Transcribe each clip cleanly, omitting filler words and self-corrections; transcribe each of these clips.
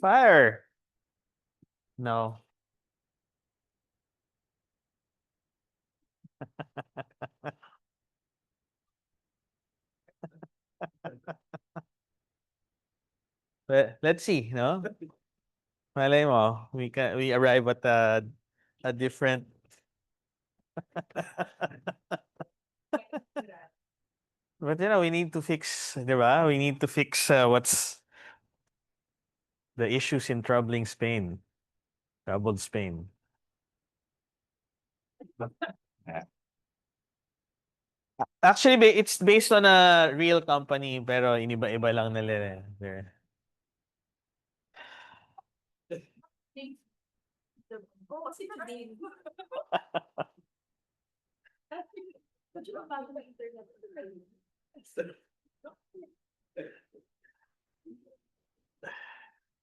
Fire. No. Let's see, no? Malay mo, we arrive at a different But we need to fix, di ba? We need to fix what's the issues in troubling Spain. Troubled Spain. Actually, it's based on a real company pero iniba-iba lang nila.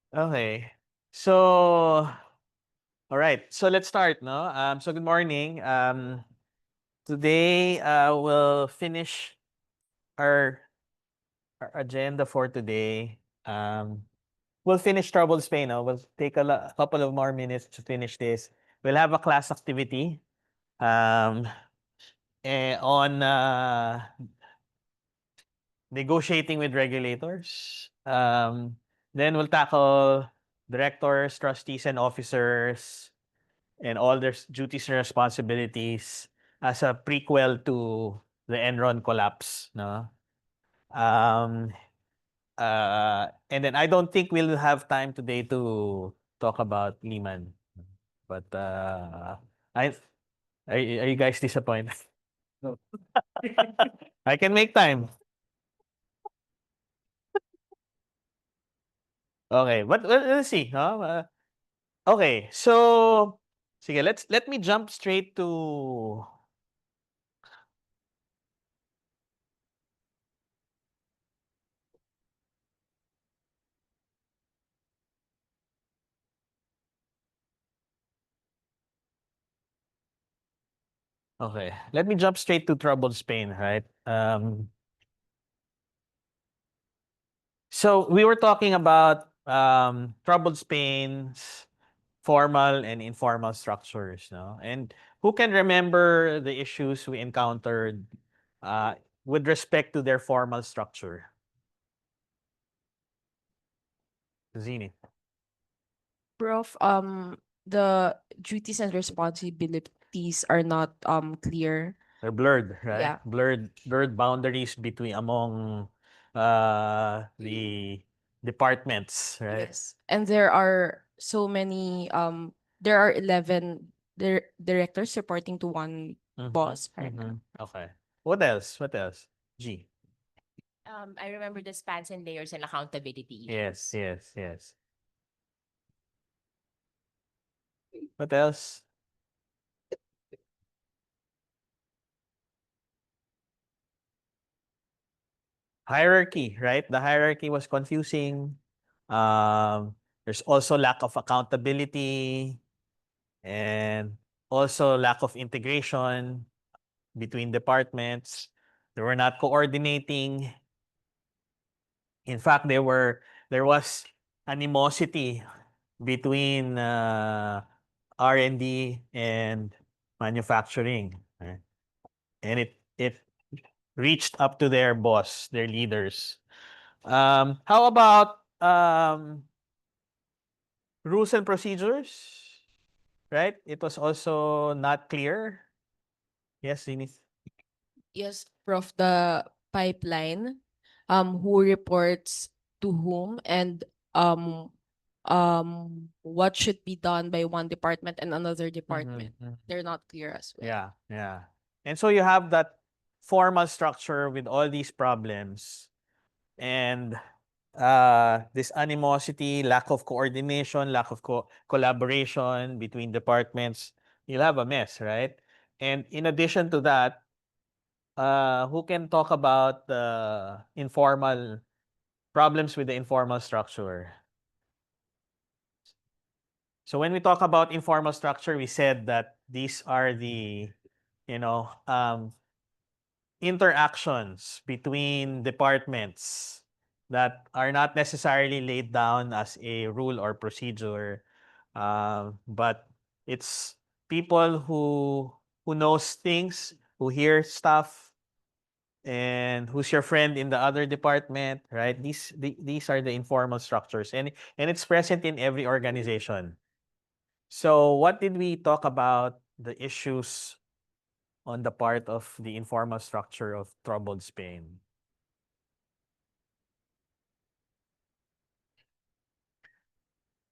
Okay. So, all right. So let's start, no? So good morning. Today we'll finish our our agenda for today. We'll finish Troubled Spain. No? We'll take a couple of more minutes to finish this. We'll have a class activity on negotiating with regulators. Then we'll tackle directors, trustees, and officers and all their duties and responsibilities as a prequel to the Enron collapse. No? Um, and then I don't think we'll have time today to talk about Lehman. But I are you guys disappointed? No. I can make time. Okay, but let's see. Huh? Okay, so sige, let me jump straight to okay. Let me jump straight to troubled Spain, right? So we were talking about troubled Spain's formal and informal structures, no? And who can remember the issues we encountered with respect to their formal structure? Zini. Prof, the duties and responsibilities are not clear. They're blurred, right? Yeah. Blurred boundaries between among the departments, right? Yes. And there are so many there are 11 directors reporting to one boss. Parang Okay. What else? What else? G. I remember the spans and layers and accountability Yes, issues. yes, yes. What else? Hierarchy, right? The hierarchy was confusing. There's also lack of accountability and also lack of integration between departments. They were not coordinating. In fact, there was animosity between R&D and manufacturing. Right? And it reached up to their boss, their leaders. How about rules and procedures? Right? It was also not clear. Yes, Zenith. Yes, Prof, the pipeline, who reports to whom, and um what should be done by one department and another department. They're not clear as well. Yeah, yeah. And so you have that formal structure with all these problems and this animosity, lack of coordination, lack of collaboration between departments. You'll have a mess, right? And in addition to that, who can talk about the informal problems with the informal structure? So when we talk about informal structure, we said that these are the, you know, interactions between departments that are not necessarily laid down as a rule or procedure, but it's people who knows things, who hear stuff, and who's your friend in the other department, right? These are the informal structures, and it's present in every organization. So what did we talk about the issues on the part of the informal structure of troubled Spain?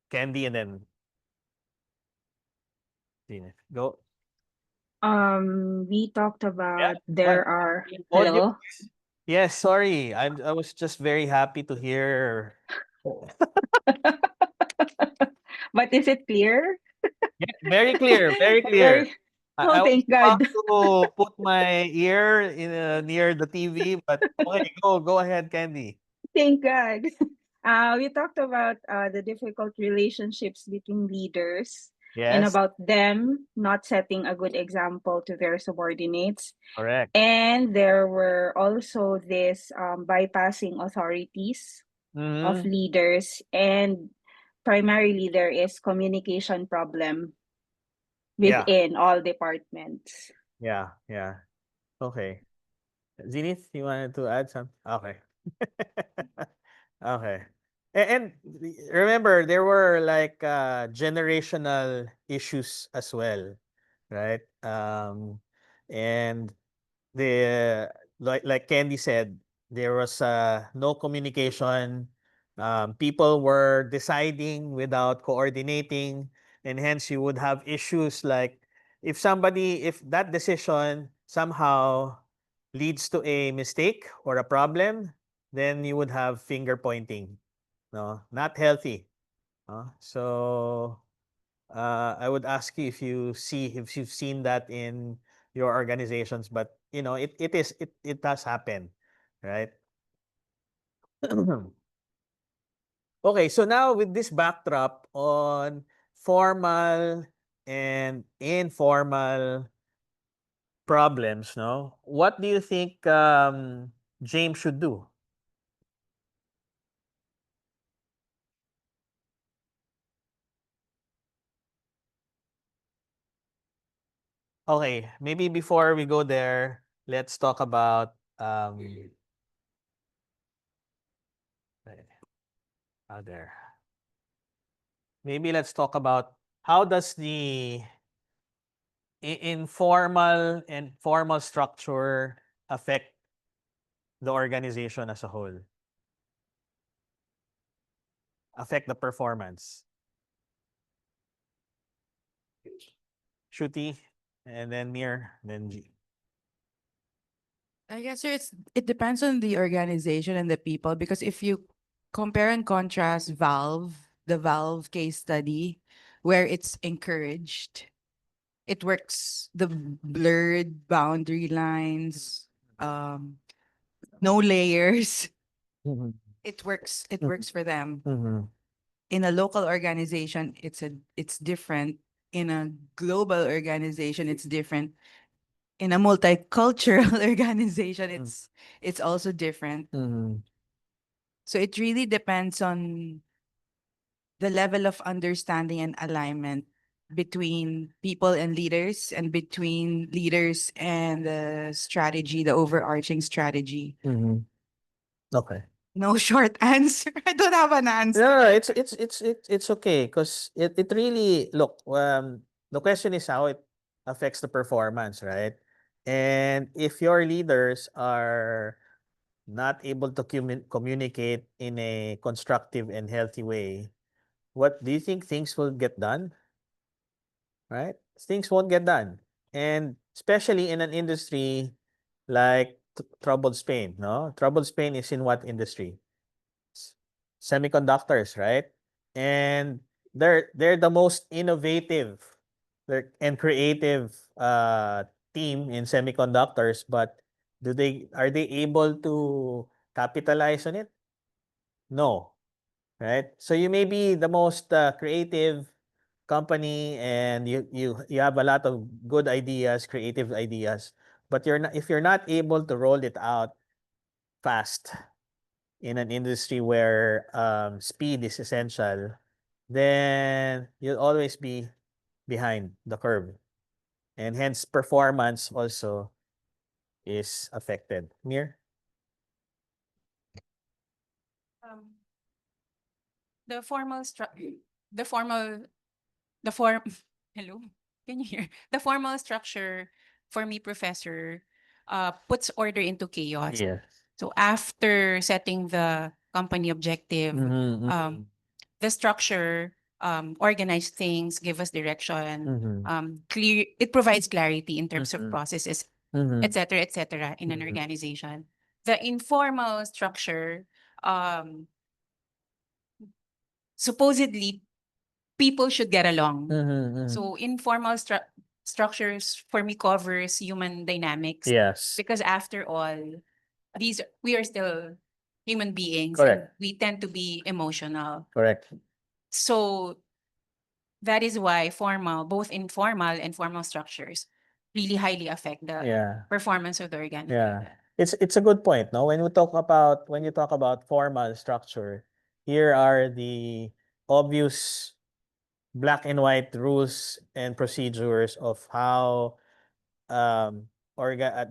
Candy and then Tina. Go. We talked Yeah. about What? there are Audio. hello. Yes, sorry. I was just very happy to hear. But is it clear? Yeah, very clear, very clear. Very I oh, was thank about God. to put my ear in near the TV, but okay, go ahead, Candy. Thank God. We talked about the difficult relationships between leaders and Yes, about them not setting a good example to their subordinates. correct. And there were also this bypassing authorities of Mm-hmm. leaders, and primarily there is communication problem Yeah, within all departments. yeah. Okay. Zenith, you wanted to add something? Okay. Okay. And remember, there were like generational issues as well, right? And the like Candy said, there was no communication. People were deciding without coordinating, and hence you would have issues like if that decision somehow leads to a mistake or a problem, then you would have finger pointing. No, not healthy. So I would ask you if you've seen that in your organizations, but it does happen, right? Okay, so now with this backdrop on formal and informal problems, no, what do you think James should do? Okay, maybe before we go there, let's talk about there. Maybe let's talk about how does the informal and formal structure affect the organization as a whole, affect the performance. Shruti, and then Mir, then G. I guess it depends on the organization and the people, because if you compare and contrast the Valve case study, where it's encouraged, it works. The blurred boundary lines, no layers. Mhm. It works. It Mhm. works for them. Mhm. In a local organization, it's different. In a global organization, it's different. In a multicultural organization, it's also different. Mhm. So it really depends on the level of understanding and alignment between people and leaders, and between leaders and the strategy, the overarching strategy. Mhm. Okay. No short answer. I don't have an answer. No, it's okay because it really look the question is how it affects the performance, right? And if your leaders are not able to communicate in a constructive and healthy way, what do you think things will get done? Right? Things won't get done. And especially in an industry like troubled Spain, no? Troubled Spain is in what industry? Semiconductors, right? And they're the most innovative and creative team in semiconductors, but are they able to capitalize on it? No, right? So you may be the most creative company and you have a lot of good ideas, creative ideas, but if you're not able to roll it out fast in an industry where speed is essential, then you'll always be behind the curve. And hence performance also is affected. Mir? Um, the formal structure, the formal, the form, hello, can you hear? The formal structure for me, professor, puts order into chaos. Yes. So after setting the company objective, the structure organize things, give us direction, clear. It provides clarity in terms of processes, et cetera, in an organization. The informal structure, um, supposedly people should get along. So informal structures for me covers human dynamics Yes. because after all, we are still human beings and Correct. we tend to be emotional. Correct. So that is why both informal and formal structures really highly affect the Yeah. performance of the organization. Yeah. It's a good point, no? When you talk about formal structure, here are the obvious black and white rules and procedures of how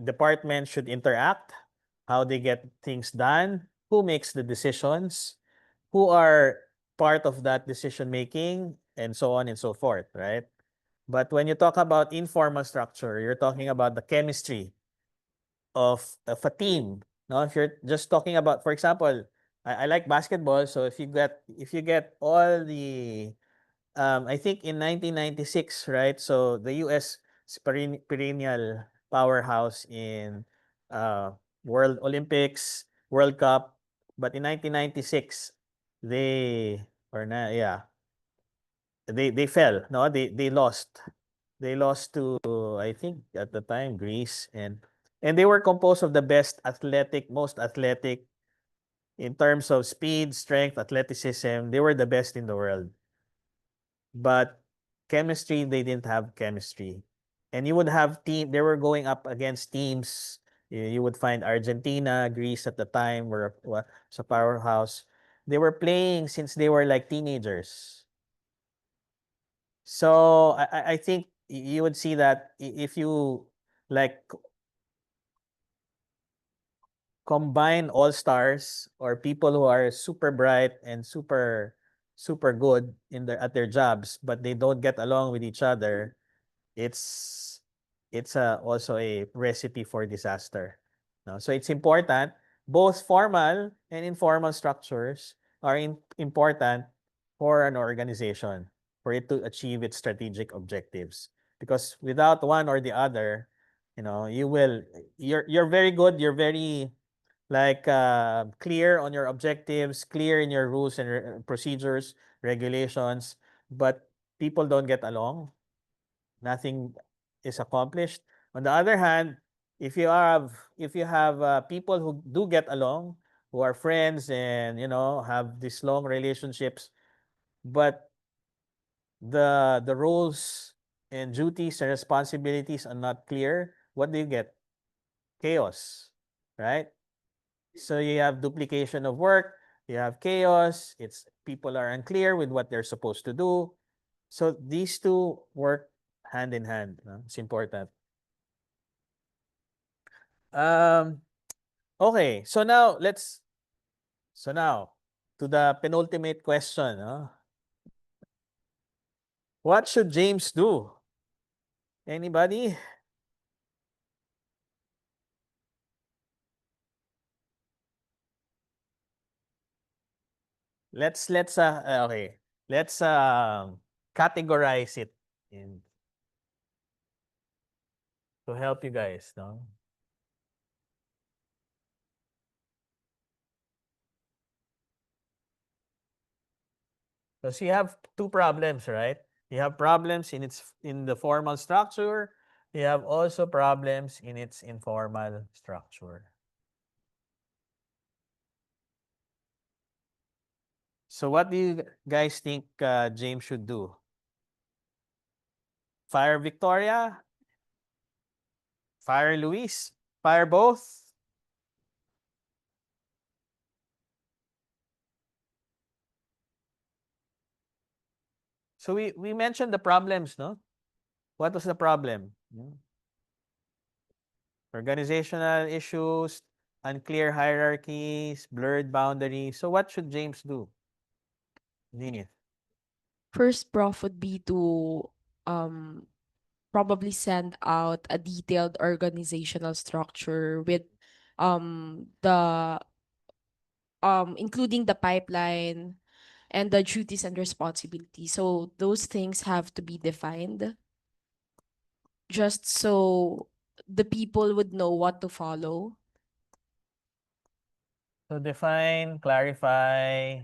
departments should interact, how they get things done, who makes the decisions, who are part of that decision making, and so on and so forth, right? But when you talk about informal structure, you're talking about the chemistry of a team. No, if you're just talking about, for example, I like basketball, so if you get all the I think in 1996, right? So the US is perennial powerhouse in uh, World Olympics, World Cup, but in 1996 they yeah, they fell. No, they lost. They lost to, I think at the time, Greece, and they were composed of the best athletic, most athletic in terms of speed, strength, athleticism. They were the best in the world. But chemistry, they didn't have chemistry. And you would have they were going up against teams. You would find Argentina, Greece at the time were a powerhouse. They were playing since they were like teenagers. So I think you would see that if you like combine all stars or people who are super bright and super good at their jobs, but they don't get along with each other, it's also a recipe for disaster. No? So it's important. Both formal and informal structures are important for an organization for it to achieve its strategic objectives. Because without one or the other, you're very good. You're very clear on your objectives, clear in your rules and procedures, regulations, but people don't get along. Nothing is accomplished. On the other hand, if you have people who do get along, who are friends and have these long relationships, but the roles and duties and responsibilities are not clear, what do you get? Chaos, right? So you have duplication of work, you have chaos, people are unclear with what they're supposed to do. So these two work hand in hand. No? It's important. Um, okay, so now So now, to the penultimate question. What should James do? Anybody? Let's okay. Let's categorize it in to help you guys, no? Because you have two problems, right? You have problems in the formal structure. You have also problems in its informal structure. So what do you guys think James should do? Fire Victoria? Fire Luis? Fire both? So we mentioned the problems, no? What was the problem? Organizational issues, unclear hierarchies, blurred boundaries. So what should James do? Nini. First, Prof, would be to probably send out a detailed organizational structure with the including the pipeline and the duties and responsibilities. So those things have to be defined just so the people would know what to follow. So define, clarify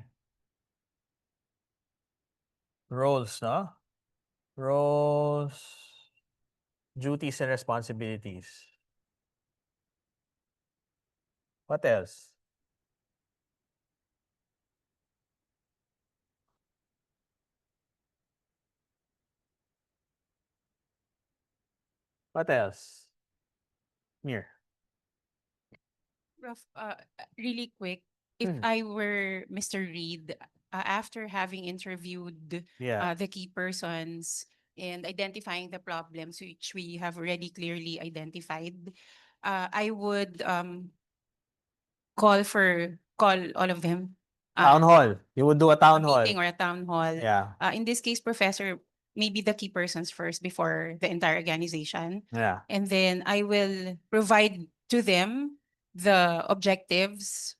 roles, no? Roles, duties, and responsibilities. What else? What else? Mir. Rough, really quick, if Hmm. I were Mr. Reed, after having interviewed Yeah. the key persons and identifying the problems which we have already clearly identified, I would call all of them. Town hall. You would do a town hall. Meeting or a town hall. Yeah. In this case, Professor, maybe the key persons first before the entire organization. Yeah. And then I will provide to them the objectives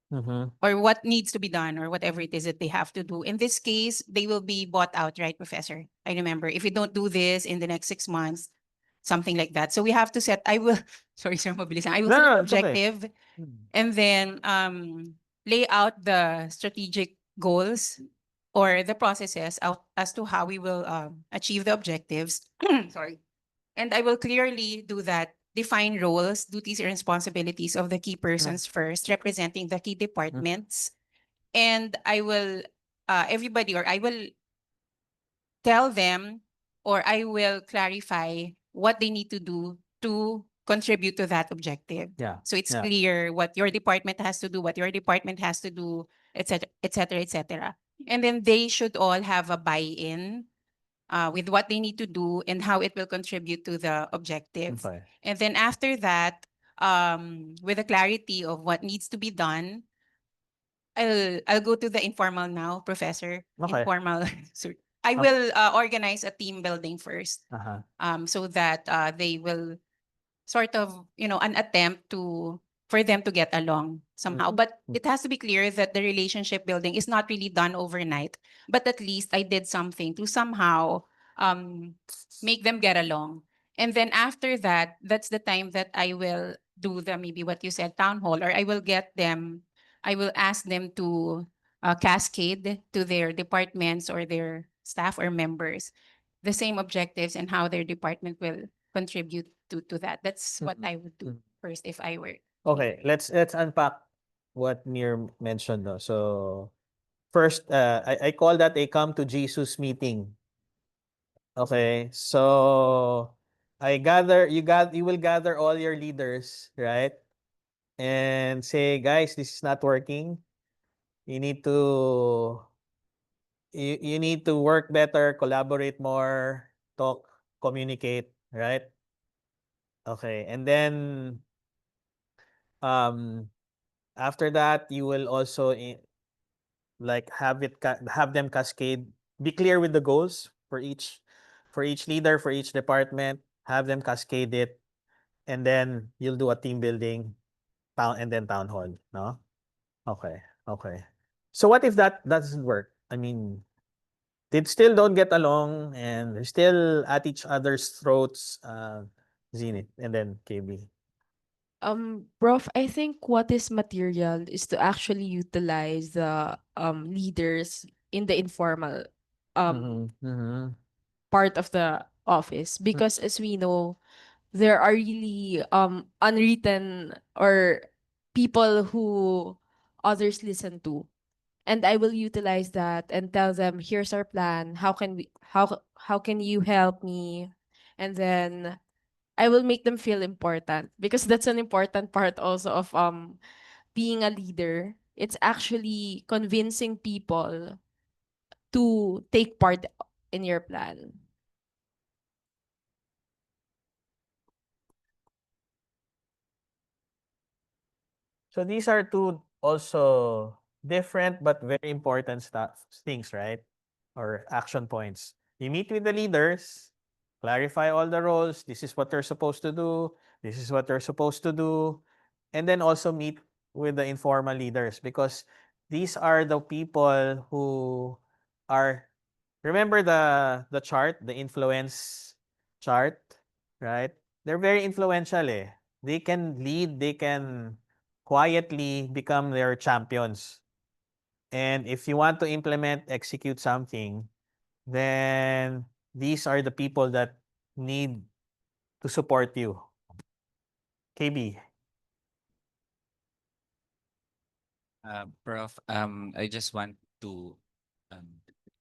Mm-hmm. or what needs to be done or whatever it is that they have to do. In this case, they will be bought out, right, Professor? I remember if you don't do this in the next 6 months, something like that. So we have to set, I will, sorry, sir, mabilis lang. I will No, set no, an it's okay. objective and then lay out the strategic goals or the processes out as to how we will achieve the objectives. Sorry. And I will clearly do that, define roles, duties, and responsibilities of the key persons first, representing the key departments. And I will, everybody, or I will tell them, or I will clarify what they need to do to contribute to that objective. Yeah. So it's Yeah. clear what your department has to do, what your department has to do, etc., etc., etc. And then they should all have a buy-in with what they need to do and how it will contribute to the objective. Okay. And then after that, with the clarity of what needs to be done, I'll go to the informal now, Professor. Okay. Informal. So I Okay. will organize a team building first, Uh-huh. so that they will sort of, an attempt for them to get along somehow. But it has to be clear that the relationship building is not really done overnight. But at least I did something to somehow make them get along. And then after that, that's the time that I will do the maybe what you said, town hall, or I will ask them to cascade to their departments or their staff or members the same objectives and how their department will contribute to that. That's what I would do first if I were. Okay, let's unpack what Mir mentioned. No? So first, I call that a come to Jesus meeting. Okay, so you will gather all your leaders, right? And say, guys, this is not working. You need to you need to work better, collaborate more, talk, communicate, right? Okay, and then um After that, you will also like have them cascade. Be clear with the goals for each leader, for each department. Have them cascade it, and then you'll do a team building and then town hall. No. Okay. Okay. So what if that doesn't work? I mean, they still don't get along and they're still at each other's throats. Zenith and then KB. Prof, I think what is material is to actually utilize the leaders in the informal um Mm-hmm. part of the office, because as we know, there are really unwritten or people who others listen to, and I will utilize that and tell them, here's our plan, how can you help me, and then I will make them feel important, because that's an important part also of being a leader. It's actually convincing people to take part in your plan. So these are two also different but very important things, right? Or action points. You meet with the leaders, clarify all the roles. This is what they're supposed to do. This is what they're supposed to do. And then also meet with the informal leaders, because these are the people who are, remember the chart, the influence chart, right? They're very influential eh. They can lead, they can quietly become their champions. And if you want to implement, execute something, then these are the people that need to support you. KB. Prof, I just want to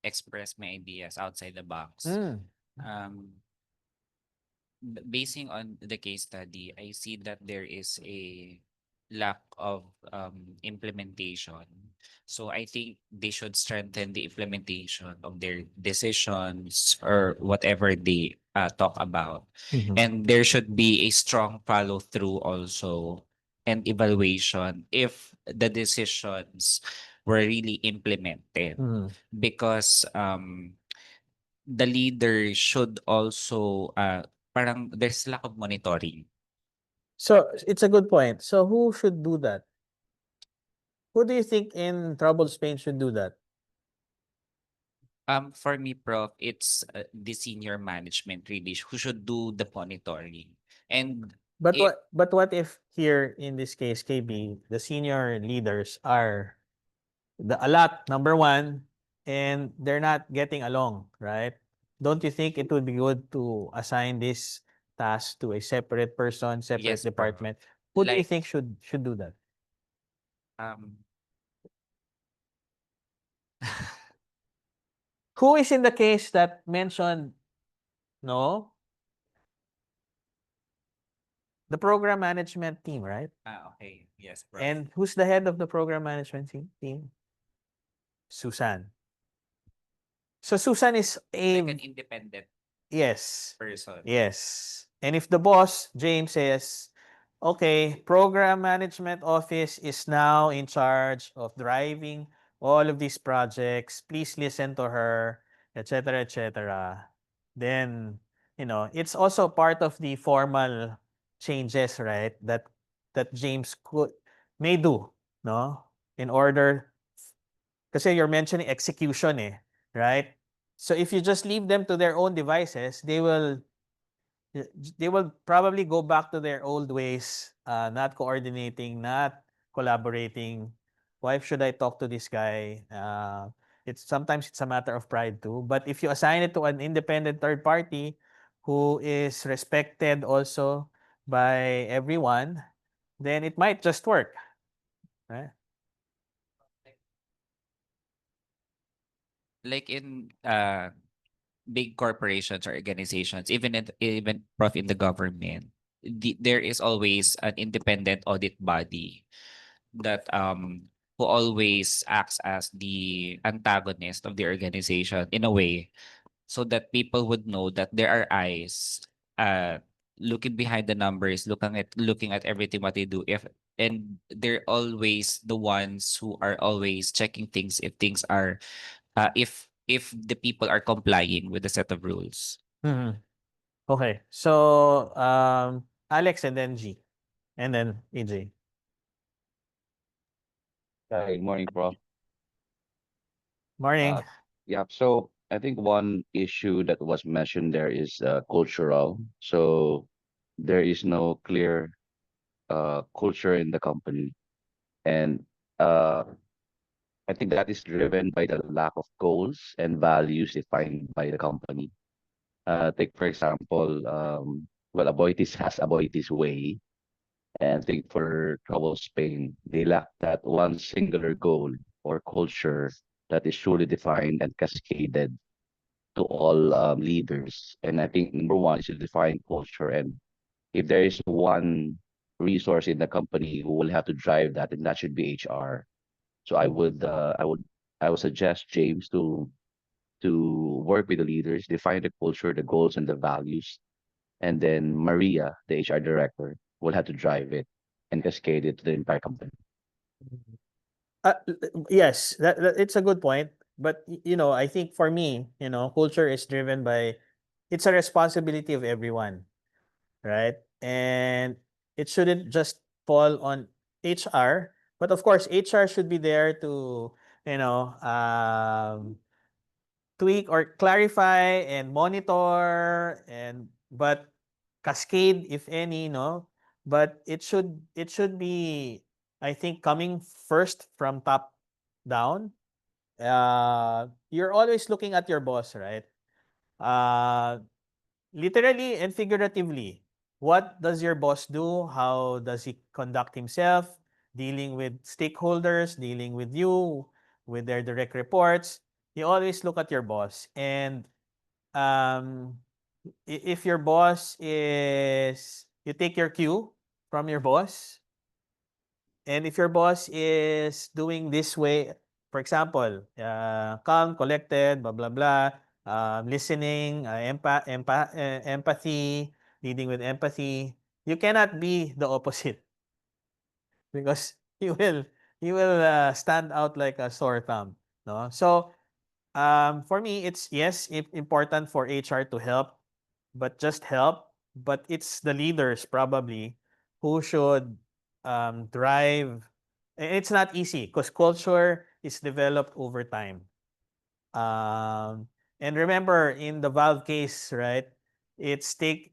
express my ideas outside the box. Mm. Um, Basing on the case study, I see that there is a lack of implementation. So I think they should strengthen the implementation of their decisions or whatever they talk about. Mhm. And there should be a strong follow through also and evaluation if the decisions were really implemented. Mhm. Because the leader should also parang there's lack of monitoring. So it's a good point. So who should do that? Who do you think in troubled Spain should do that? For me, Prof, it's the senior management really who should do the monitoring. And But if what if here in this case, KB, the senior leaders are a lot, number one, and they're not getting along, right? Don't you think it would be good to assign this task to a separate person, separate yes, Prof, department? Who do you like think should do that? um Who is in the case that mentioned no? The program management team, right? okay, yes, Prof. And who's the head of the program management team? Susan. So Susan is Like a an independent yes. person. Yes. And if the boss, James, says, okay, program management office is now in charge of driving all of these projects, please listen to her, etc., etc. Then, it's also part of the formal changes, right? That James may do, no? In order, kasi you're mentioning execution eh, right? So if you just leave them to their own devices, they will probably go back to their old ways, not coordinating, not collaborating. Why should I talk to this guy? It's sometimes it's a matter of pride too. But if you assign it to an independent third party who is respected also by everyone, then it might just work, right? Like in big corporations or organizations, even Prof in the government, there is always an independent audit body that who always acts as the antagonist of the organization in a way, so that people would know that there are eyes uh looking behind the numbers, looking at everything what they do. If and they're always the ones who are always checking things if things are if the people are complying with the set of rules. Mhm. Okay. So, Alex and then G. And then AJ. Hi, morning, Prof. Morning. Yeah, so I think one issue that was mentioned there is cultural. So there is no clear culture in the company. And uh, I think that is driven by the lack of goals and values defined by the company. Take, for example, well, Aboitiz has Aboitiz way. And I think for Trouble Spain, they lack that one singular goal or culture that is truly defined and cascaded to all leaders. And I think number one is to define culture. And if there is one resource in the company who will have to drive that, and that should be HR. So I would suggest James to work with the leaders, define the culture, the goals, and the values, and then Maria, the HR director, will have to drive it and cascade it to the entire company. Yes, that it's a good point. But I think for me, culture is driven by it's a responsibility of everyone, right? And it shouldn't just fall on HR, but of course, HR should be there to, you know, um, tweak or clarify and monitor and but cascade if any, no? But it should be, I think, coming first from top down. You're always looking at your boss, right? Uh Literally and figuratively. What does your boss do? How does he conduct himself? Dealing with stakeholders, dealing with you, with their direct reports. You always look at your boss. And um, if your boss is, you take your cue from your boss. And if your boss is doing this way, for example, calm, collected, blah, blah, blah, listening, empathy, leading with empathy, you cannot be the opposite because you will stand out like a sore thumb. No? So for me, it's yes, important for HR to help, but just help. But it's the leaders probably who should drive. And it's not easy because culture is developed over time. And remember in the Valve case, right? It's the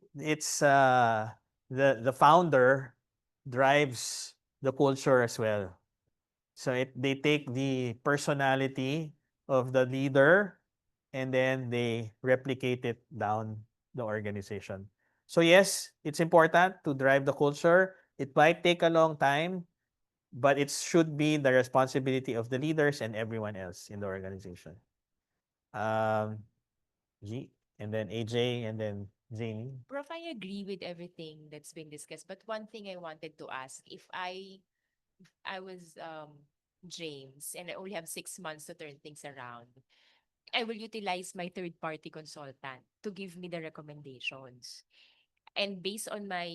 founder drives the culture as well. So they take the personality of the leader and then they replicate it down the organization. So yes, it's important to drive the culture. It might take a long time, but it should be the responsibility of the leaders and everyone else in the organization. Um, G and then AJ and then Jamie. Prof, I agree with everything that's been discussed, but one thing I wanted to ask, if I was James and I only have 6 months to turn things around, I will utilize my third party consultant to give me the recommendations. And based on my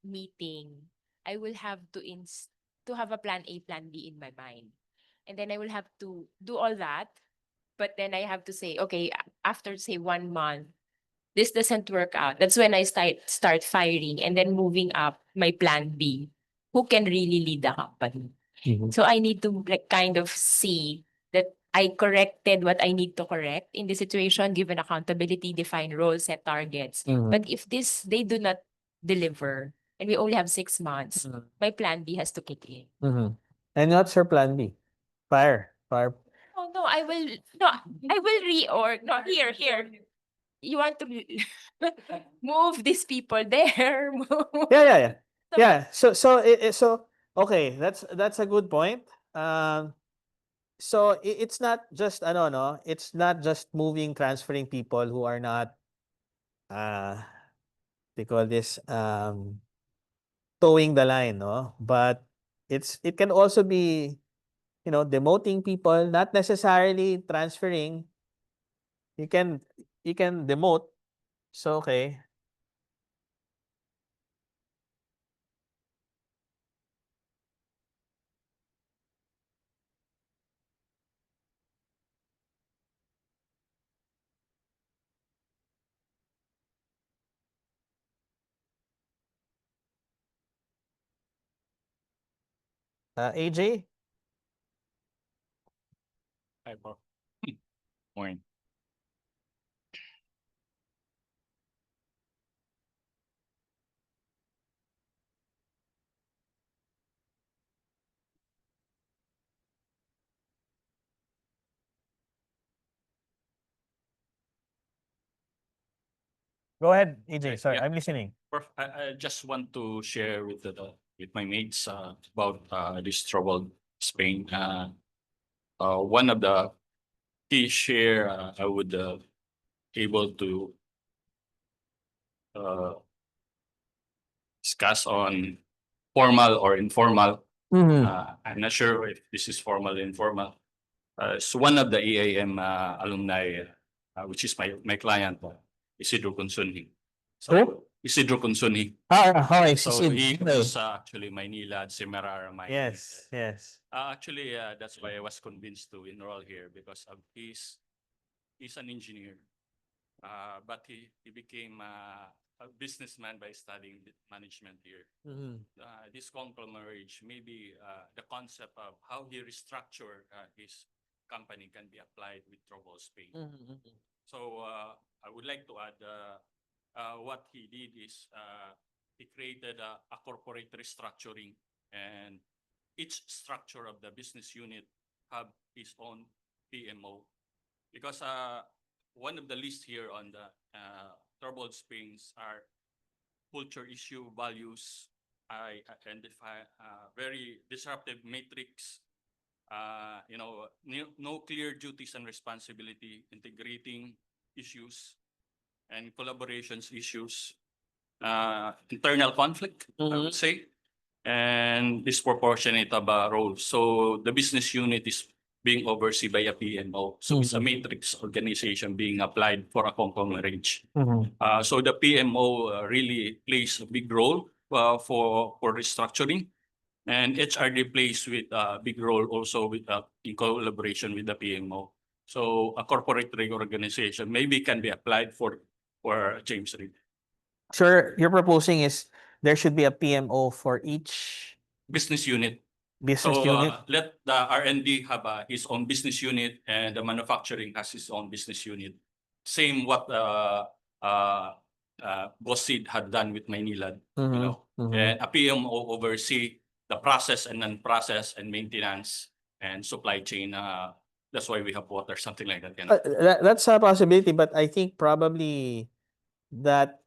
meeting, I will have to have a plan A, plan B in my mind. And then I will have to do all that. But then I have to say, okay, after say 1 month, this doesn't work out. That's when I start firing and then moving up my plan B. Who can really lead the company? So I need to like kind of see that I corrected what I need to correct in the situation, given accountability, define roles, set targets. But if they do not deliver and we only have 6 months, my plan B has to kick in. And what's your plan B? Fire. Oh no, I will reorg. No, here. You want to move these people there? Move. Yeah. So, Yeah. So okay, that's a good point. So it's not just ano no, it's not just moving, transferring people who are not uh they call this towing the line, no? But it can also be, demoting people, not necessarily transferring. You can you can demote. So okay. AJ? Hi, Prof. Morning. Go ahead, AJ. Sorry, Yeah. I'm listening. Prof, I just want to share with my mates about this troubled Spain. One of the key share I would able to uh, discuss on formal or informal. I'm not sure if this is formal or informal. So one of the EAM alumni, which is my client, Isidro Consunhi. Who? Isidro Consunhi. Hi, So he goes actually Maynila at Semerara Mine. Yes, yes. Actually, that's why I was convinced to enroll here because of he's an engineer, but he became a businessman by studying management here. This conglomerate, maybe the concept of how he restructured his company can be applied with trouble Spain. So I would like to add what he did is he created a corporate restructuring, and each structure of the business unit have his own PMO. Because one of the lists here on the troubled springs are culture issue, values. I identify very disruptive matrix. No clear duties and responsibility, integrating issues and collaborations issues, internal conflict, I would say, and disproportionate roles. So the business unit is being overseen by a PMO. So it's a matrix organization being applied for a conglomerate. So the PMO really plays a big role for restructuring, and HRD plays with a big role also with in collaboration with the PMO. So a corporate reorganization maybe can be applied for James Reed. Sure, you're proposing is there should be a PMO for each Business unit. business So unit. let the R&D have his own business unit, and the manufacturing has his own business unit. Same what Boss Sid had done with Maynilad, and a PMO oversee the process and non-process and maintenance and supply chain. That's why we have water, something like that. That's a possibility, but I think probably that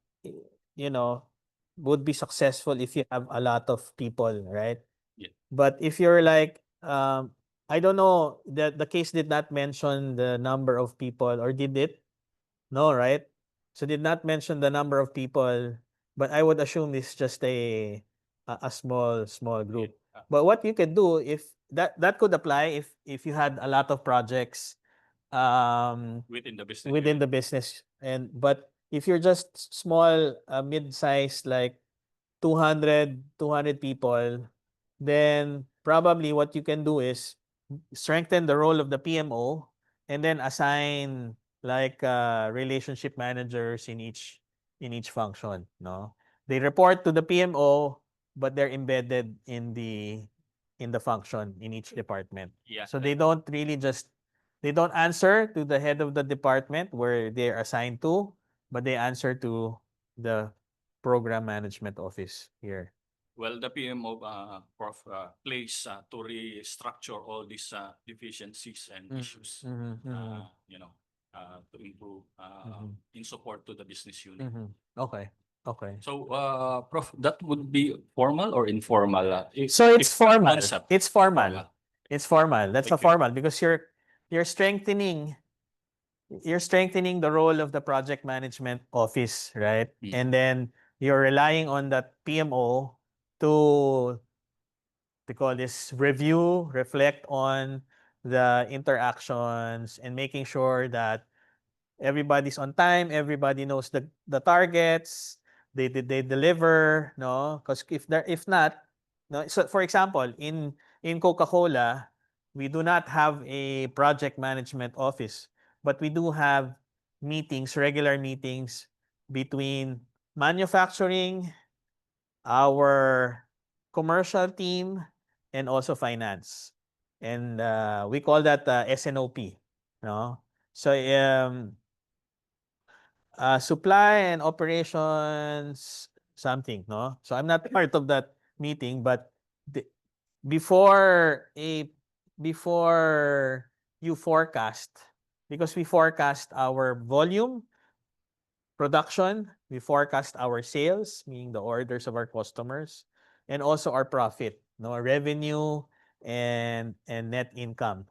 would be successful if you have a lot of people, right? Yeah. But if you're like, I don't know, the case did not mention the number of people, or did it? No, right? So did not mention the number of people, but I would assume it's just a small group. Yeah. But what you could do, if that could apply if you had a lot of projects Within the business within unit. the business, but if you're just small, mid-size, like 200 people, then probably what you can do is strengthen the role of the PMO and then assign like relationship managers in each function. No, they report to the PMO, but they're embedded in the function in each department. Yeah. So they don't answer to the head of the department where they're assigned to, but they answer to the program management office here. Well, the PMO Prof plays to restructure all these deficiencies and issues. To improve in support to the business unit. Okay. So, Prof, that would be formal or informal? So it's formal. Concept. It's formal. It's formal. That's a Thank you. formal because you're strengthening the role of the project management office, right? And then you're relying on that PMO to call this review, reflect on the interactions, and making sure that everybody's on time, everybody knows the targets, they deliver, no? Because if not, no. So for example, in Coca-Cola, we do not have a project management office, but we do have regular meetings between manufacturing, our commercial team, and also finance. And we call that SNOP, no? So supply and operations something, no? So I'm not part of that meeting, but the, before a before you forecast, because we forecast our volume, production, we forecast our sales, meaning the orders of our customers, and also our profit, no, revenue and net income.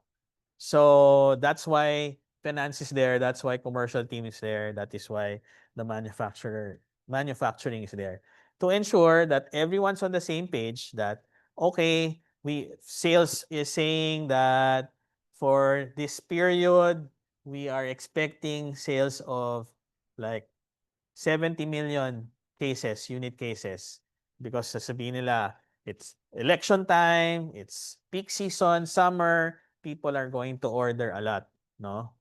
So that's why finance is there. That's why commercial team is there. That is why the manufacturing is there to ensure that everyone's on the same page. That okay, we sales is saying that for this period we are expecting sales of like 70 million cases, unit cases. Because sasabihin nila, it's election time, it's peak season, summer, people are going to order a lot, no?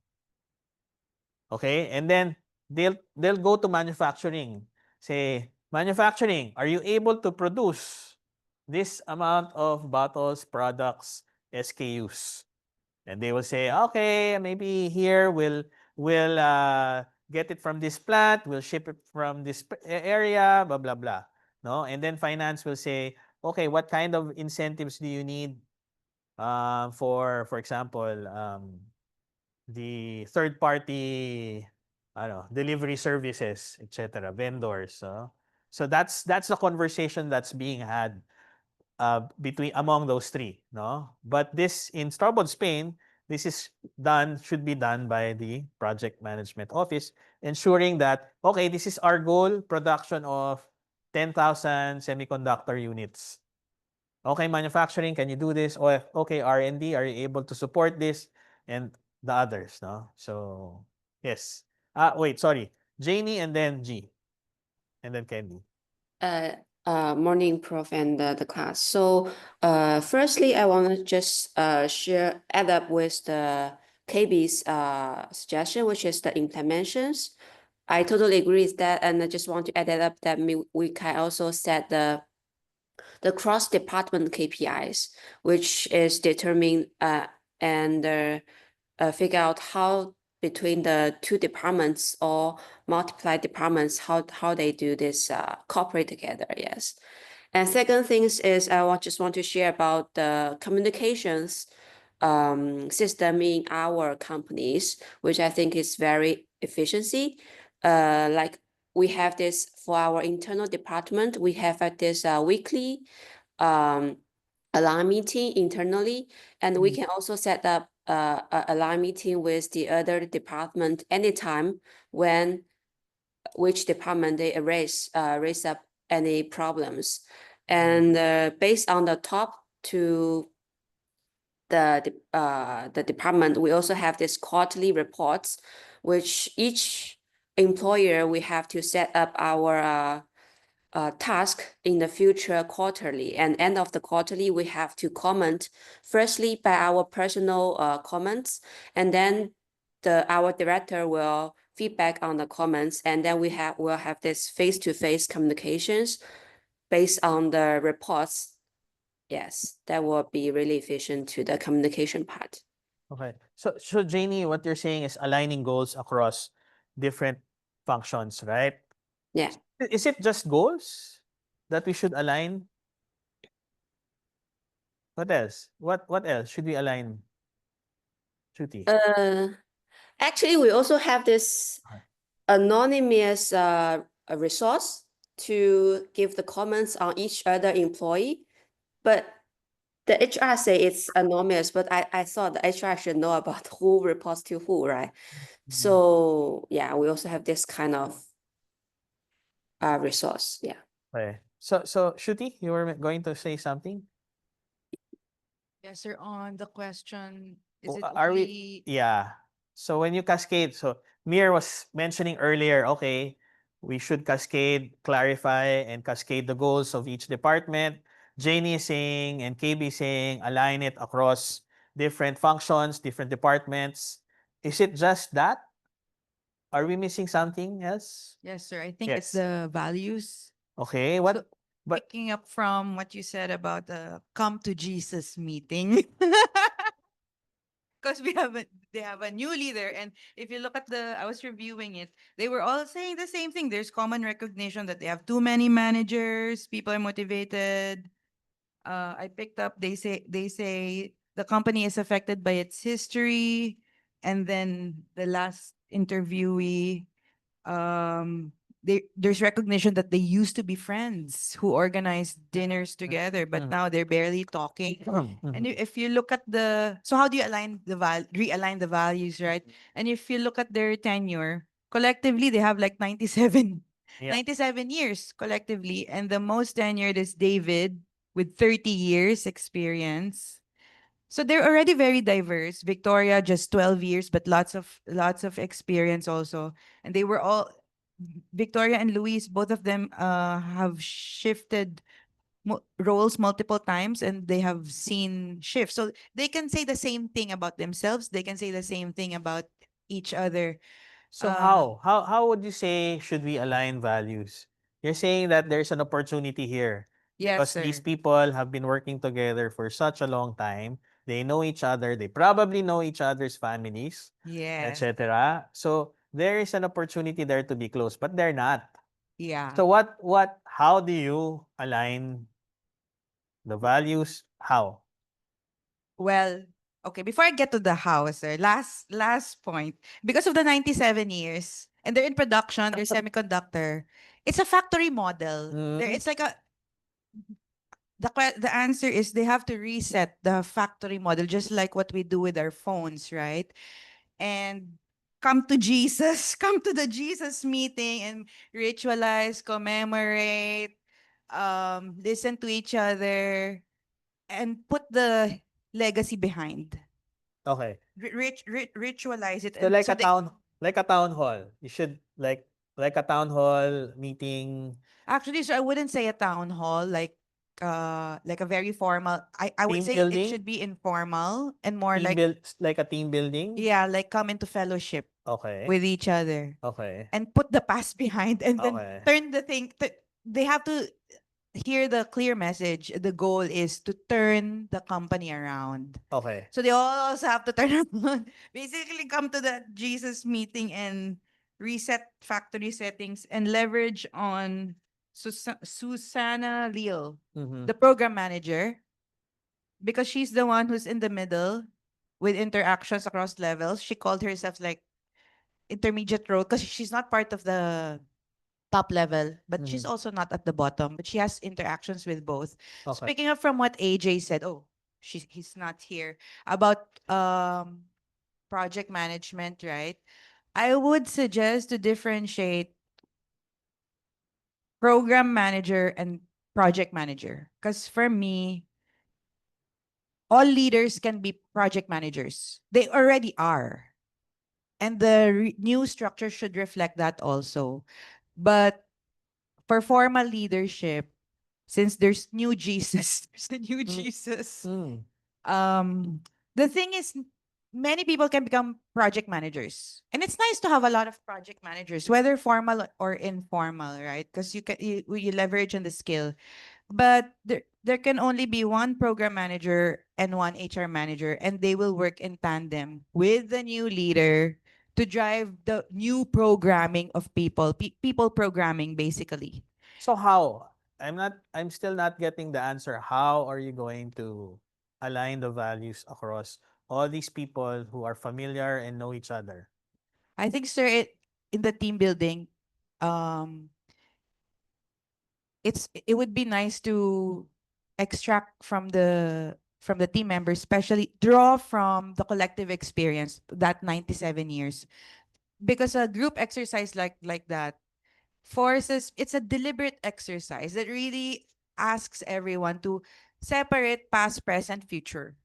Okay? And then they'll go to manufacturing. Say, manufacturing, are you able to produce this amount of bottles, products, SKUs? And they will say, okay, maybe here we'll get it from this plant, we'll ship it from this area, blah blah blah. No, and then finance will say, okay, what kind of incentives do you need for example, the third party, I don't know, delivery services, etc., vendors. So that's the conversation that's being had between among those three, no? But this in Starboard Spain, this is should be done by the project management office, ensuring that okay, this is our goal, production of 10,000 semiconductor units. Okay, manufacturing, can you do this? Or okay, R&D, are you able to support this? And the others, no? So yes. Wait, sorry. Janie and then G. And then Candy. Morning, Prof, and the class. So, firstly, I want to just add up with the KB's suggestion, which is the implementations. I totally agree with that, and I just want to add that up that we can also set the cross-department KPIs, which is determine and figure out how between the two departments or multiply departments, how they do this cooperate together, yes. And second things is just want to share about the communications system in our companies, which I think is very efficiency. Like we have this for our internal department, we have this weekly alarm meeting internally, and we can also set up a live meeting with the other department anytime when which department they raise up any problems. And based on the top to the department, we also have this quarterly reports, which each employer we have to set up our task in the future quarterly, and end of the quarterly we have to comment firstly by our personal comments, and then our director will feedback on the comments, and then we'll have this face-to-face communications based on the reports. Yes, that will be really efficient to the communication part. Okay. So Janie, what you're saying is aligning goals across different functions, right? Yeah. Is it just goals that we should align? What else? What else should we align? Shruti. Actually, we also have this anonymous resource to give the comments on each other employee, but the HR say it's anonymous, but I thought the HR should know about who reports to who, right? So yeah, we also have this kind of resource. Yeah. Okay. So Shruti, you were going to say something? Yes, sir. On the question, is it Are we? only Yeah. So when you cascade, so Mir was mentioning earlier, okay, we should cascade, clarify, and cascade the goals of each department. Janie is saying and KB is saying align it across different functions, different departments. Is it just that? Are we missing something else? Yes, sir. I think it's Yes. the values. Okay. What But Picking up from what you said about the come to Jesus meeting. Because they have a new leader, and if you look at I was reviewing it, they were all saying the same thing. There's common recognition that they have too many managers, people are motivated. I picked up, they say the company is affected by its history, and then the last interviewee, um there's recognition that they used to be friends who organized dinners together, but Mhm. now they're barely talking. And Mhm. if you look at so how do you realign the values, right? And if you look at their tenure collectively, they have like 97 Yeah. 97 years collectively, and the most tenured is David with 30 years experience. So they're already very diverse. Victoria just 12 years, but lots of experience also. And they were all Victoria and Luis, both of them have shifted roles multiple times, and they have seen shifts. So they can say the same thing about themselves. They can say the same thing about each other. So how would you say should we align values? You're saying that there's an opportunity here Yes, because these sir. people have been working together for such a long time. They know each other. They probably know each other's families, Yes. etc. So there is an opportunity there to be close, but they're not. Yeah. So how do you align the values? How? Well, okay, before I get to the house, sir, last point. Because of the 97 years and they're in production, they're semiconductor. It's a factory model. There Mm, it's like the answer is they have to reset the factory model, just like what we do with our phones, right? And come to Jesus, come to the Jesus meeting and ritualize, commemorate, listen to each other, and put the legacy behind. okay. Ritualize it, So and so they like a town hall. You should like a town hall meeting, actually, so I wouldn't say a town hall like a very formal. I would team say it building, should be informal and more like, like a team building. yeah, like come into fellowship Okay. with each other Okay. and put the past behind, and then Okay. turn the thing they have to hear the clear message. The goal is to turn the company around. Okay. So they all also have to turn around. Basically, come to the Jesus meeting and reset factory settings and leverage on Susanna Leal, Mhm. the program manager, because she's the one who's in the middle with interactions across levels. She called herself like intermediate role because she's not part of the top level, but she's Mhm. also not at the bottom, but she has interactions with both. Okay. Speaking of from what AJ said, he's not here, about project management, right? I would suggest to differentiate program manager and project manager. Because for me, all leaders can be project managers. They already are. And the new structure should reflect that also. But for formal leadership, since there's new Jesus, there's the new Mm. Jesus. Mm. The thing is, many people can become project managers, and it's nice to have a lot of project managers, whether formal or informal, right? Because you leverage on the skill. But there can only be one program manager and one HR manager, and they will work in tandem with the new leader to drive the new programming of people programming, basically. So how? I'm still not getting the answer. How are you going to align the values across all these people who are familiar and know each other? I think, sir, in the team building, um, it would be nice to extract from the team members, especially draw from the collective experience, that 97 years, because a group exercise like that forces, it's a deliberate exercise that really asks everyone to separate past, present, future.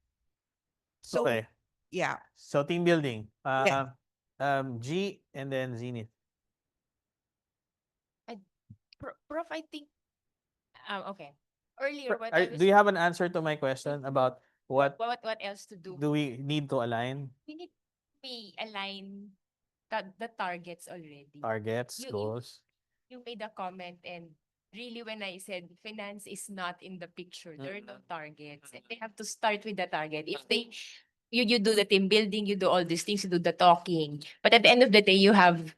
So Okay. yeah. So team building. Yeah. G and then Zenith. I, Prof, I think, okay. Earlier, what I Do was, you have an answer to my question about what else to do? do we need to align? We need we align the targets already. Targets, You goals. you made a comment, and really when I said finance is not in the picture, there are no targets. And they have to start with the target. If they you do the team building, you do all these things, you do the talking. But at the end of the day, you have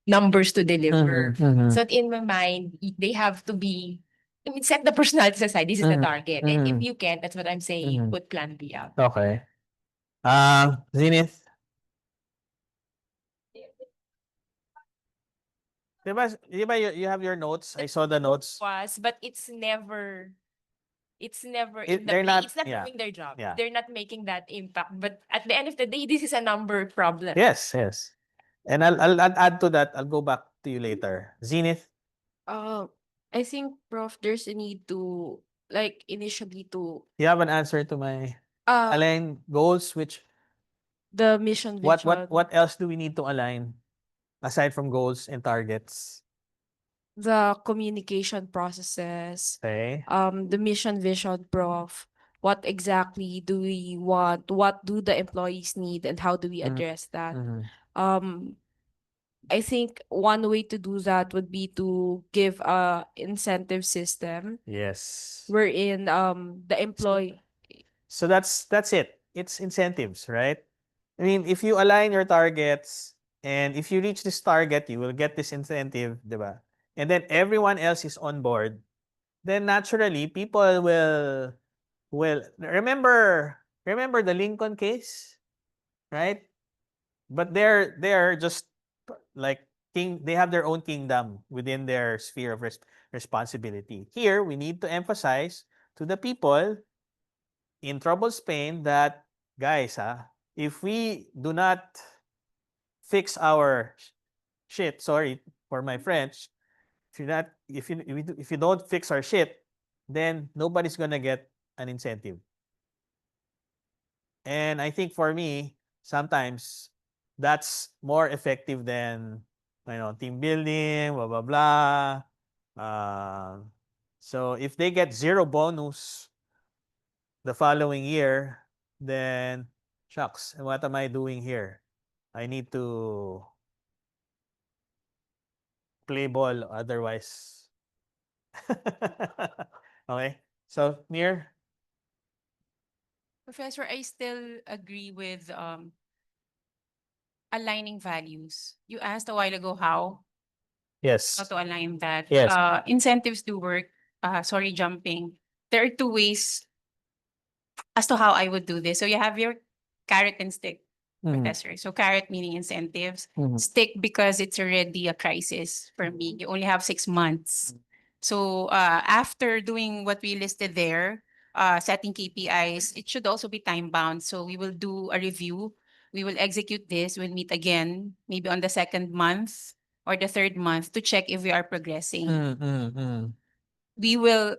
numbers to deliver. So in my mind, they have to be, I mean, set the personalities aside. This is the target. And if you can't, that's what I'm saying, put plan B out. Okay. Zenith. Diba you have your notes? I saw the notes. Was, but it's never in the They're not, it's not yeah. doing their job. Yeah. They're not making that impact. But at the end of the day, this is a number problem. Yes, yes. And I'll add to that. I'll go back to you later. Zenith. I think, Prof, there's a need to, like, initially to, You have an answer to my uh, align goals, which the mission vision, what else do we need to align aside from goals and targets? the communication processes, Okay. the mission vision, Prof. What exactly do we want? What do the employees need, and how do we address that? Um, I think one way to do that would be to give a incentive system Yes. wherein the employee. So that's it. It's incentives, right? I mean, if you align your targets and if you reach this target, you will get this incentive, diba? And then everyone else is on board, then naturally people will remember the Lincoln case, right? But they're just like they have their own kingdom within their sphere of responsibility. Here, we need to emphasize to the people in troubled Spain that, guys, if we do not fix our shit, sorry for my French, if you don't fix our shit, then nobody's gonna get an incentive. And I think for me, sometimes that's more effective than team building, blah blah blah. So if they get zero bonus the following year, then shucks, what am I doing here? I need to play ball, otherwise. Okay. So near. Professor, I still agree with aligning values. You asked a while ago how Yes. to align that. Yes. Incentives do work. Sorry, jumping. There are two ways as to how I would do this. So you have your carrot and stick, Professor. So carrot meaning incentives, stick because it's already a crisis for me. You only have 6 months. So after doing what we listed there, setting KPIs, it should also be time bound. So we will do a review. We will execute this. We'll meet again, maybe on the second month or the third month to check if we are progressing. We will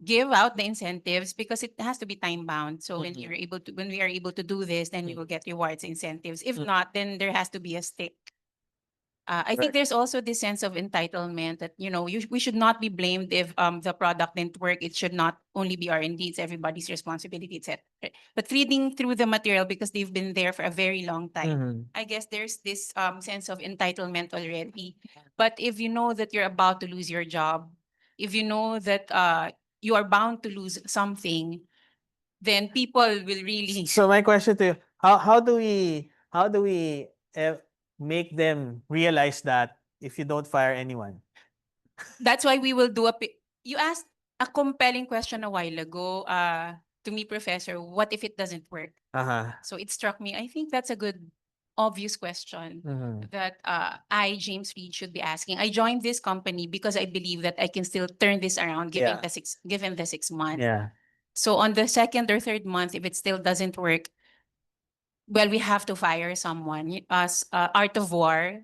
give out the incentives because it has to be time bound. So when we are able to do this, then you will get rewards, incentives. If not, then there has to be a stick. I think there's also this sense of entitlement that we should not be blamed if the product didn't work. It should not only be R&D; it's everybody's responsibility, etc. But reading through the material because they've been there for a very long time, I guess there's this sense of entitlement already. But if you know that you're about to lose your job, if you know that you are bound to lose something, then people will really. So my question to you, how do we make them realize that if you don't fire anyone? That's why we will do you asked a compelling question a while ago to me, Professor, what if it doesn't work? So it struck me, I think that's a good obvious question that James Reed, should be asking. I joined this company because I believe that I can still turn this around given the 6 months. Yeah. So on the second or third month, if it still doesn't work, well, we have to fire someone. As Art of War,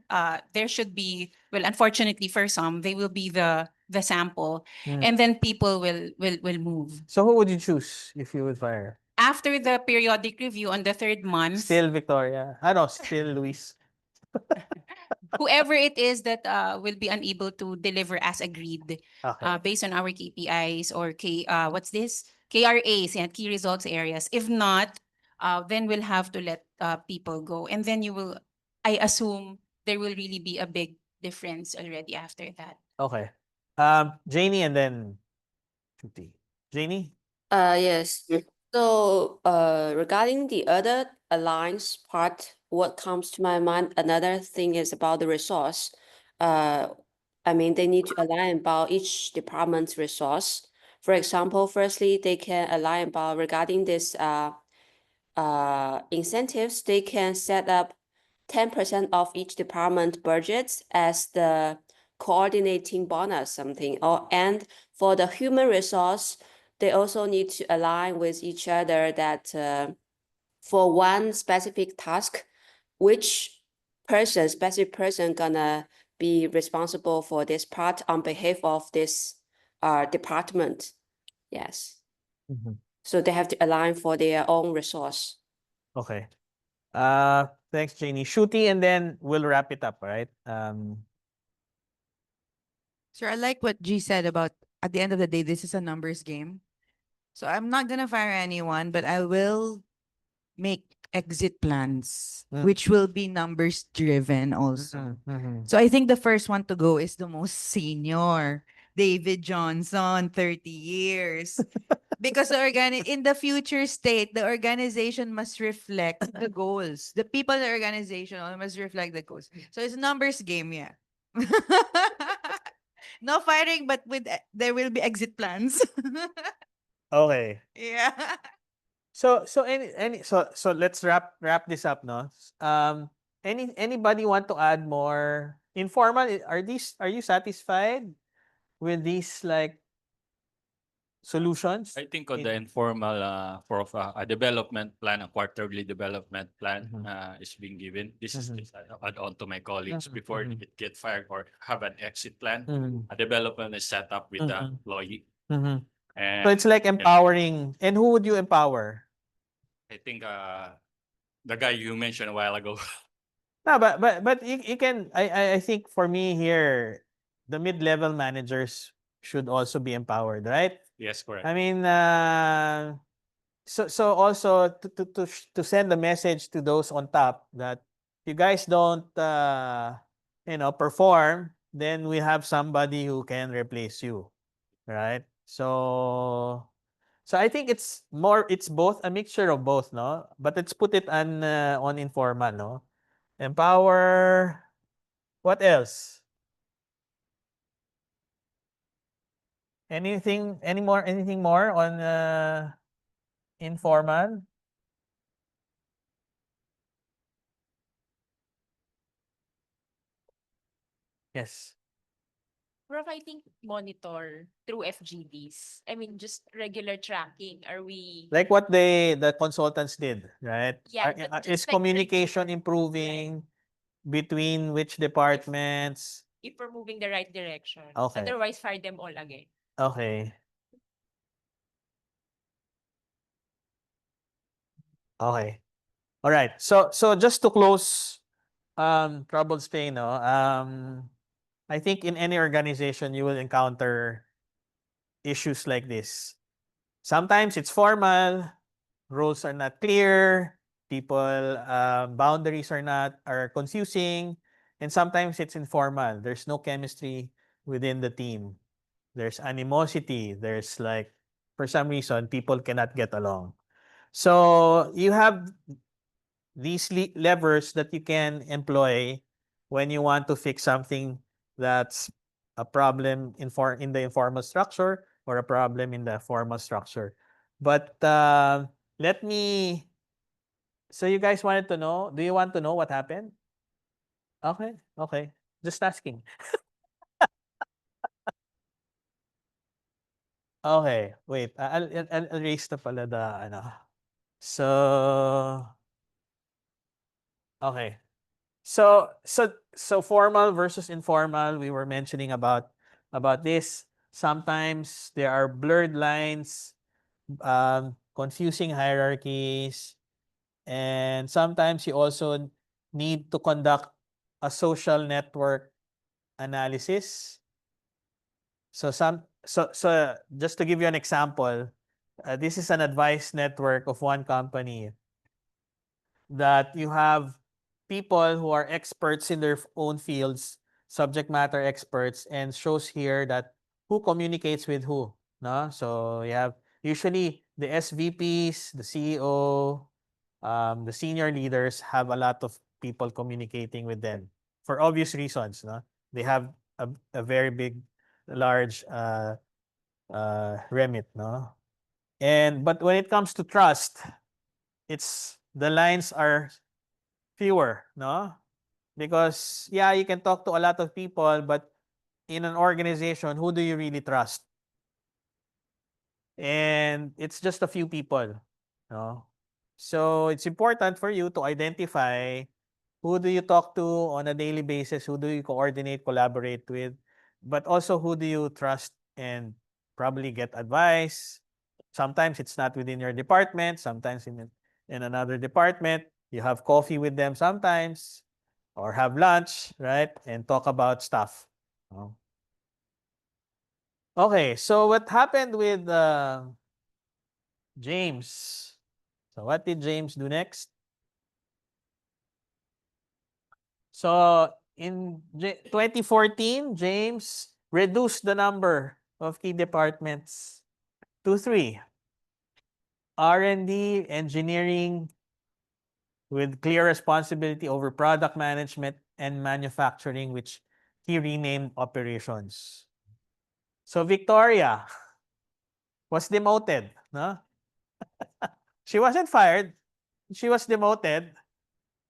there should be, well, unfortunately for some, they will be the sample, and then people will move. So who would you choose if you would fire? After the periodic review on the third month, Still Victoria. I know, still Luis. whoever it is that will be unable to deliver as agreed, Okay. based on our KPIs or what's this? KRAs and key results areas. If not, then we'll have to let people go. And then I assume there will really be a big difference already after that. Okay. Janie and then Shruti. Janie? Yes. So, regarding the other alliance part, what comes to my mind, another thing is about the resource. I mean, they need to align about each department's resource. For example, firstly, they can align about regarding this incentives, they can set up 10% of each department budgets as the coordinating bonus something, or and for the human resource, they also need to align with each other that for one specific task, which specific person gonna be responsible for this part on behalf of this department. Yes. So they have to align for their own resource. Okay. Thanks, Janie. Shruti, and then we'll wrap it up, right? Sir, I like what G said about at the end of the day, this is a numbers game. So I'm not gonna fire anyone, but I will make exit plans, which will be numbers driven also. So I think the first one to go is the most senior, David Johnson, 30 years. Because in the future state, the organization must reflect the goals. The people in the organization must reflect the goals. So it's a numbers game, yeah. No firing, but there will be exit plans. Okay. Yeah. So let's wrap this up, no? Anybody want to add more informal? Are you satisfied with these like solutions? I think on the informal for a development plan, a quarterly development plan is being given. This is just add on to my colleagues before it get fired or have an exit plan. A development is set up with the employee. So it's like empowering. And who would you empower? I think the guy you mentioned a while ago. No, but you can I think for me here, the mid-level managers should also be empowered, right? Yes, correct. I mean, so also to send a message to those on top that you guys don't perform, then we have somebody who can replace you, right? So I think it's both a mixture of both, no? But let's put it on informal, no? Empower. What else? Anything more on informal? Yes. Prof, I think monitor through FGDs. I mean, just regular tracking. Are we Like what the consultants did, right? Yeah, but Is just like communication improving between which departments? if we're moving the right direction. Okay. Otherwise, fire them all again. Okay. Okay. All right. So just to close troubled stay, no? I think in any organization you will encounter issues like this. Sometimes it's formal, rules are not clear, people boundaries are confusing, and sometimes it's informal. There's no chemistry within the team. There's animosity. There's like for some reason people cannot get along. So you have these levers that you can employ when you want to fix something that's a problem in the informal structure or a problem in the formal structure. But let me. So you guys wanted to know? Do you want to know what happened? Okay, okay. Just asking. Okay, wait. I'll erase na pala the ano. So okay. So formal versus informal, we were mentioning about this. Sometimes there are blurred lines, confusing hierarchies, and sometimes you also need to conduct a social network analysis. So just to give you an example, this is an advice network of one company that you have people who are experts in their own fields, subject matter experts, and shows here that who communicates with who, no? So you have usually the SVPs, the CEO, the senior leaders have a lot of people communicating with them for obvious reasons, no? They have a very big, large remit, no? But when it comes to trust, it's the lines are fewer, no? Because yeah, you can talk to a lot of people, but in an organization, who do you really trust? And it's just a few people, no? So it's important for you to identify who do you talk to on a daily basis, who do you coordinate, collaborate with, but also who do you trust and probably get advice. Sometimes it's not within your department, sometimes in another department. You have coffee with them sometimes or have lunch, right? And talk about stuff. no? Okay, so what happened with James? So what did James do next? So in 2014, James reduced the number of key departments to 3. R&D, engineering, with clear responsibility over product management and manufacturing, which he renamed operations. So Victoria was demoted, no? She wasn't fired. She was demoted,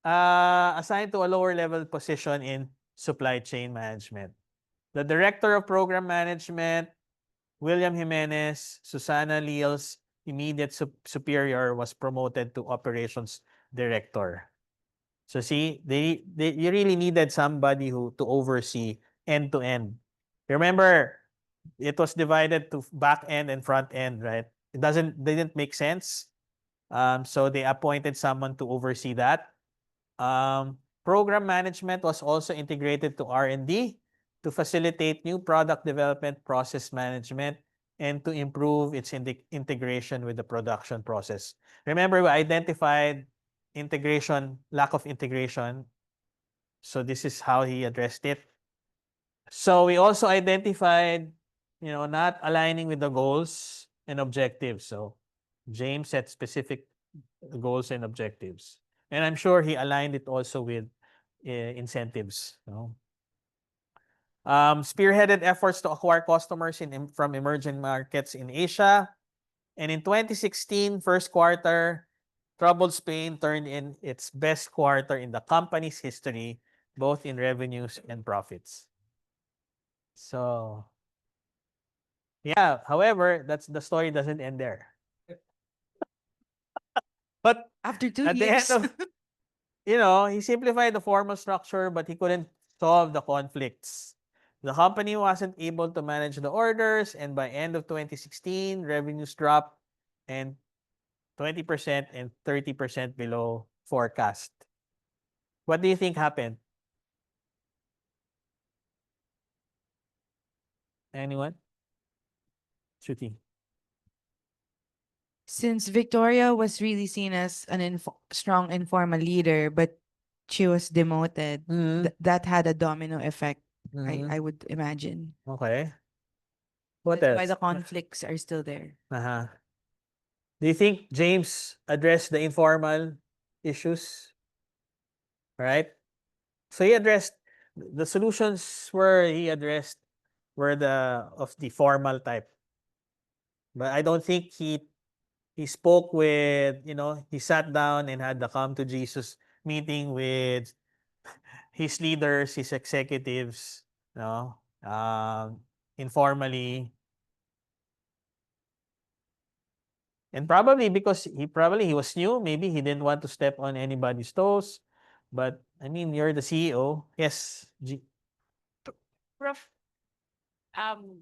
assigned to a lower level position in supply chain management. The director of program management, William Jimenez, Susana Leal's immediate superior, was promoted to operations director. So see, you really needed somebody who to oversee end to end. Remember, it was divided to back end and front end, right? Didn't make sense. So they appointed someone to oversee that. Program management was also integrated to R&D to facilitate new product development, process management, and to improve its integration with the production process. Remember, we identified lack of integration. So this is how he addressed it. So we also identified, not aligning with the goals and objectives. So James set specific goals and objectives. And I'm sure he aligned it also with incentives. Spearheaded efforts to acquire customers from emerging markets in Asia. And in 2016, first quarter, troubled Spain turned in its best quarter in the company's history, both in revenues and profits. So, yeah, however, the story doesn't end there. But After 2 at the years. end of, he simplified the formal structure, but he couldn't solve the conflicts. The company wasn't able to manage the orders, and by end of 2016, revenues dropped and 20% and 30% below forecast. What do you think happened? Anyone? Shooting. Since Victoria was really seen as an strong informal leader, but she was demoted, that had a domino effect, I would imagine. Okay. What That's else? why the conflicts are still there. Uh-huh. Do you think James addressed the informal issues? Right? So he addressed the solutions he addressed were of the formal type. But I don't think he spoke with, he sat down and had the come to Jesus meeting with his leaders, his executives, informally. And probably because he was new, maybe he didn't want to step on anybody's toes. But I mean, you're the CEO. Yes, Prof, um,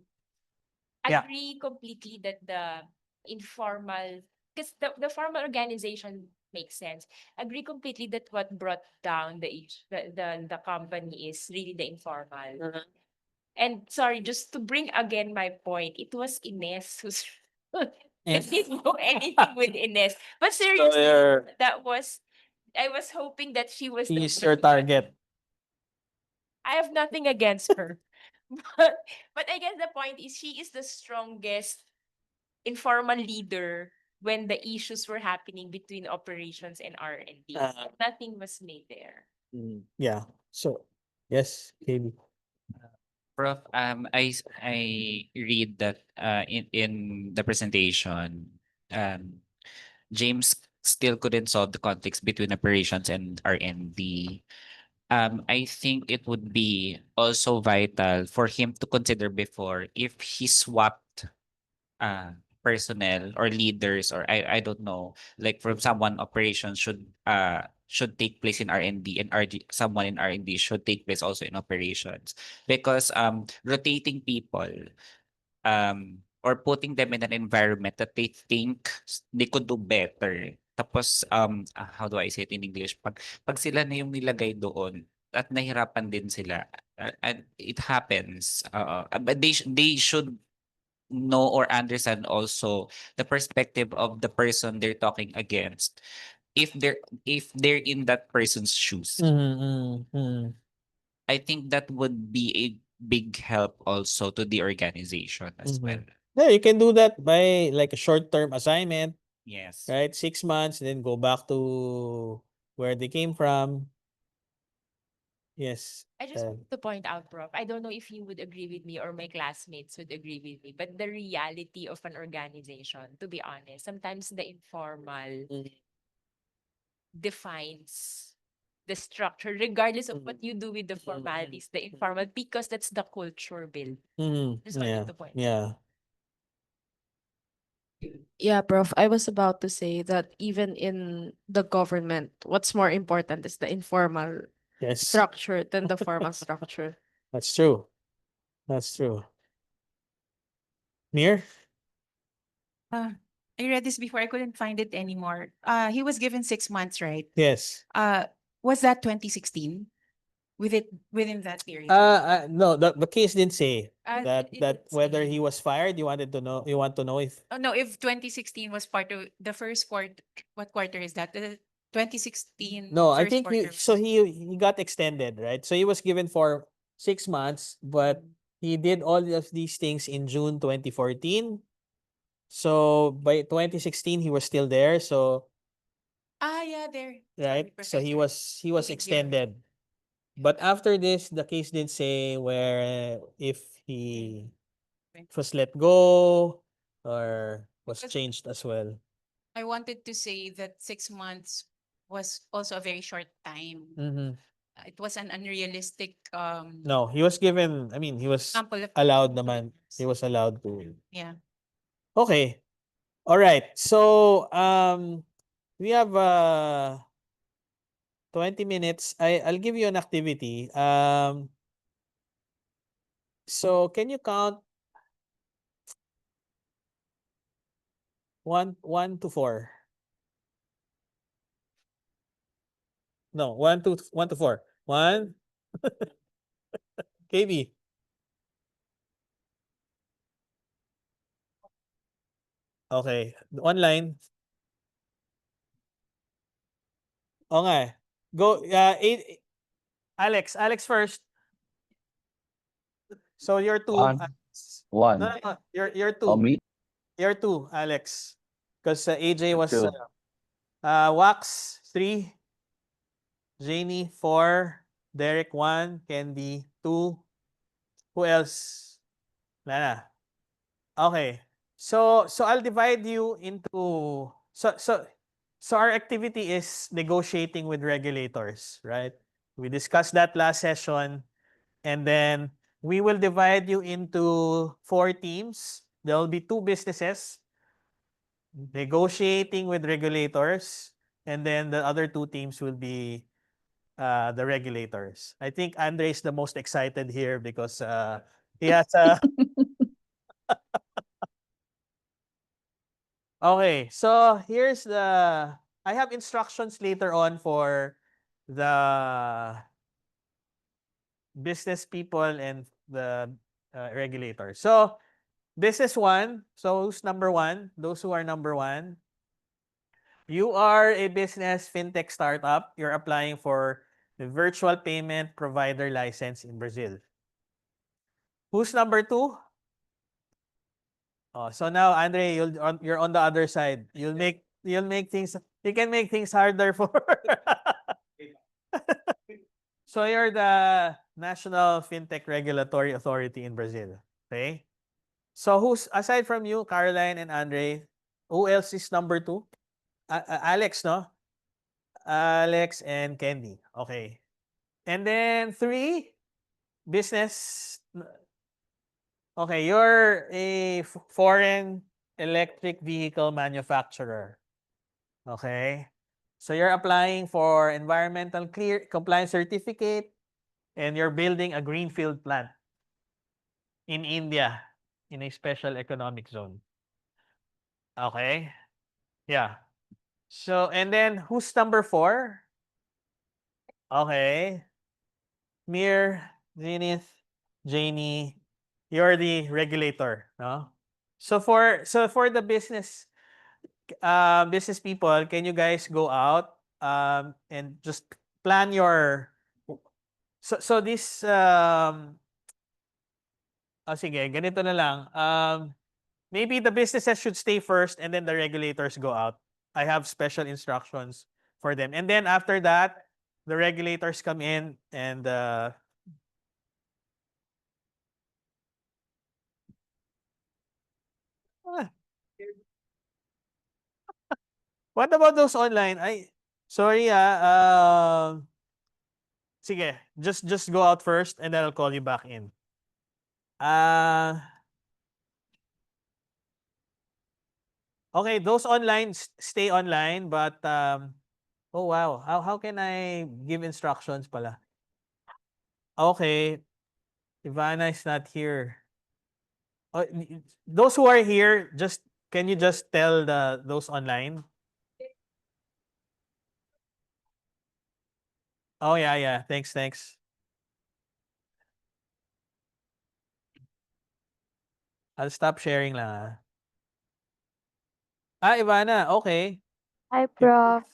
Yeah. agree completely that the informal, because the formal organization makes sense. Agree completely that what brought down the company is really the informal. And sorry, just to bring again my point, it was Ines who's I didn't know anything with Ines. But seriously, I was hoping that she was the She's your one. target. I have nothing against her. But I guess the point is she is the strongest informal leader when the issues were happening between operations and R&D. Nothing was made there. Yeah. So, yes, KB. Prof, I read that in the presentation, James still couldn't solve the conflicts between operations and R&D. I think it would be also vital for him to consider before if he swapped personnel or leaders, or I don't know, like from someone operations should take place in R&D, and RD someone in R&D should take place also in operations, because rotating people or putting them in an environment that they think they could do better. Tapos how do I say it in English? Pag sila na yung nilagay doon at nahirapan din sila, and it happens. But they should know or understand also the perspective of the person they're talking against, if they're in that person's shoes. I think that would be a big help also to the organization as well. Yeah, you can do that by like a short-term assignment, Yes. right? 6 months, then go back to where they came from. Yes. I just want to point out, Prof, I don't know if you would agree with me or my classmates would agree with me, but the reality of an organization, to be honest, sometimes the informal defines the structure, regardless of what you do with the formalities, the informal, because that's the culture build. Just Yeah. wanted to point out. Yeah. Yeah, Prof. I was about to say that even in the government, what's more important is the informal Yes. structure than the formal structure. That's true. That's true. Mir? I read this before. I couldn't find it anymore. He was given 6 months, right? Yes. Was that 2016? Within that period? No, the case didn't say that It that didn't whether say. he was fired. You want to know if Oh no, if 2016 was part of the first quarter, what quarter is that? The 2016 no, I first think quarter. he got extended, right? So he was given for 6 months, but he did all of these things in June 2014. So by 2016 he was still there. So Yeah, there. right. Sorry, So he Professor. was Thank you. extended. But after this, the case did say where if he was let go or was Because changed as well. I wanted to say that 6 months was also a very short time. It was an unrealistic No, he was given, I mean, he was sample of allowed naman. He was allowed to. yeah. Okay. All right. So, we have 20 minutes. I'll give you an activity. So can you count one to four? No, one to four. One. KB. Okay. Online. Oo nga eh. Go, Alex first. So you're two. One. No, One. no, no. You're Oh, two. me? You're two, Alex. Because AJ was Two. Wax 3, Janie 4, Derek 1, Candy 2. Who else? Wala na. Okay. So I'll divide you into so our activity is negotiating with regulators, right? We discussed that last session, and then we will divide you into 4 teams. There will be 2 businesses negotiating with regulators, and then the other 2 teams will be the regulators. I think Andre is the most excited here because he has a okay, so here's the I have instructions later on for the business people and the regulator. So business one, so who's number one? Those who are number one. You are a business fintech startup. You're applying for the virtual payment provider license in Brazil. Who's number 2? Oh, so now Andre, you're on the other side. You'll make things, you can make things harder for So you're the National FinTech Regulatory Authority in Brazil. Okay? So who's aside from you, Caroline and Andre, who else is number 2? Alex, no? Alex and Candy. Okay. And then 3, business. Okay, you're a foreign electric vehicle manufacturer. Okay? So you're applying for environmental clear compliance certificate and you're building a greenfield plant in India in a special economic zone. Okay? Yeah. So and then who's number 4? Okay. Mir, Zenith, Janie, you're the regulator, no? So for the business people, can you guys go out and just plan your so this sige, ganito na lang. Maybe the businesses should stay first and then the regulators go out. I have special instructions for them. And then after that, the regulators come in and ah, what about those online? Sorry sige, just go out first and then I'll call you back in. Okay, those online stay online but oh wow, how can I give instructions pala? Okay, Ivana is not here. Oh, those who are here, can you just tell those online? Oh yeah, yeah. Thanks. I'll stop sharing lang. Ivana, okay. Hi, Prof.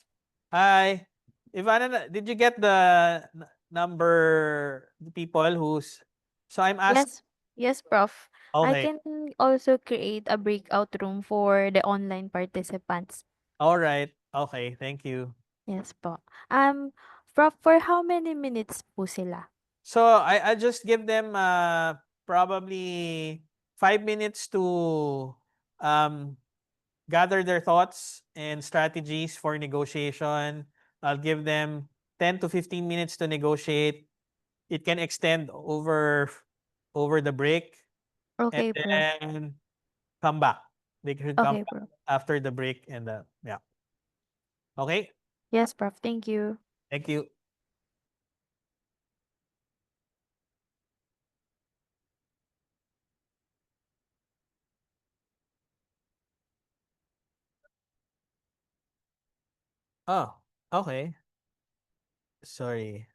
Hi. Ivana, did you get the number people who's so I'm asked Yes, Prof. I okay. can also create a breakout room for the online participants. All right. Okay, thank you. Yes po. Prof, for how many minutes po sila? So I just give them probably 5 minutes to um gather their thoughts and strategies for negotiation. I'll give them 10 to 15 minutes to negotiate. It can extend over the break and Okay, Prof. then come back. They should come Okay, back Prof. after the break and yeah. Okay? Yes, Prof. Thank you. Thank you. Oh, okay. Sorry.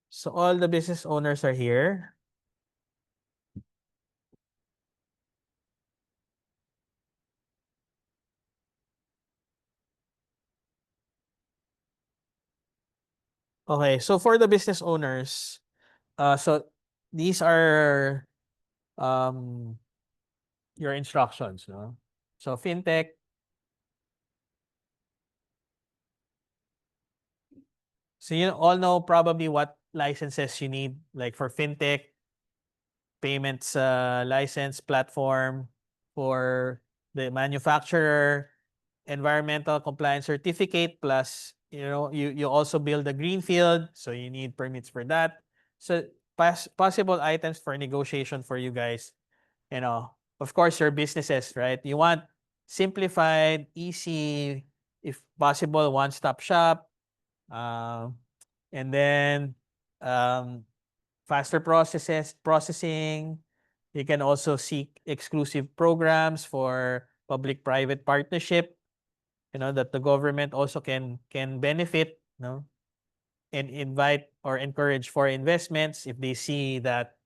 So all the business owners are here. Okay, so for the business owners, so these are um your instructions, no? So fintech, so you all know probably what licenses you need, like for fintech, payments license platform, for the manufacturer, environmental compliance certificate, plus you also build a greenfield, so you need permits for that. So possible items for negotiation for you guys. Of course, your businesses, right? You want simplified, easy, if possible, one-stop shop, and then um, faster processing. You can also seek exclusive programs for public-private partnership. That the government also can benefit. And invite or encourage for investments if they see that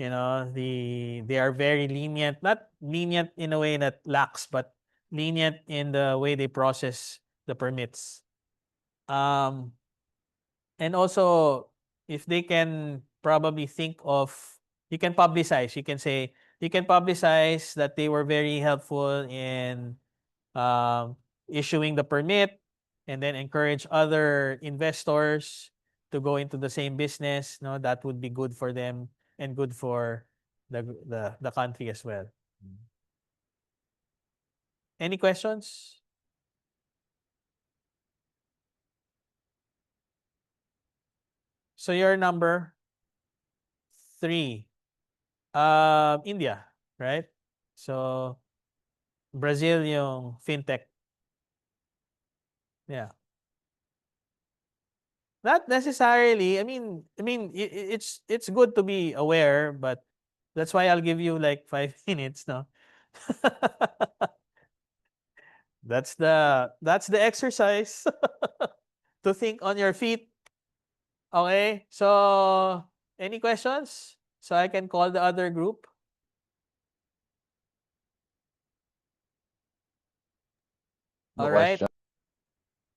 they are very lenient, not lenient in a way that lax, but lenient in the way they process the permits. Um, and also, if they can probably think of, you can publicize. You can publicize that they were very helpful in um, issuing the permit, and then encourage other investors to go into the same business. No, that would be good for them and good for the country as well. Any questions? So your number 3, India, right? So Brazil yung fintech. Yeah. Not necessarily. It's good to be aware, but that's why I'll give you like 5 minutes, no? That's the exercise to think on your feet. Okay? So, any questions? So I can call the other group. No All right. question.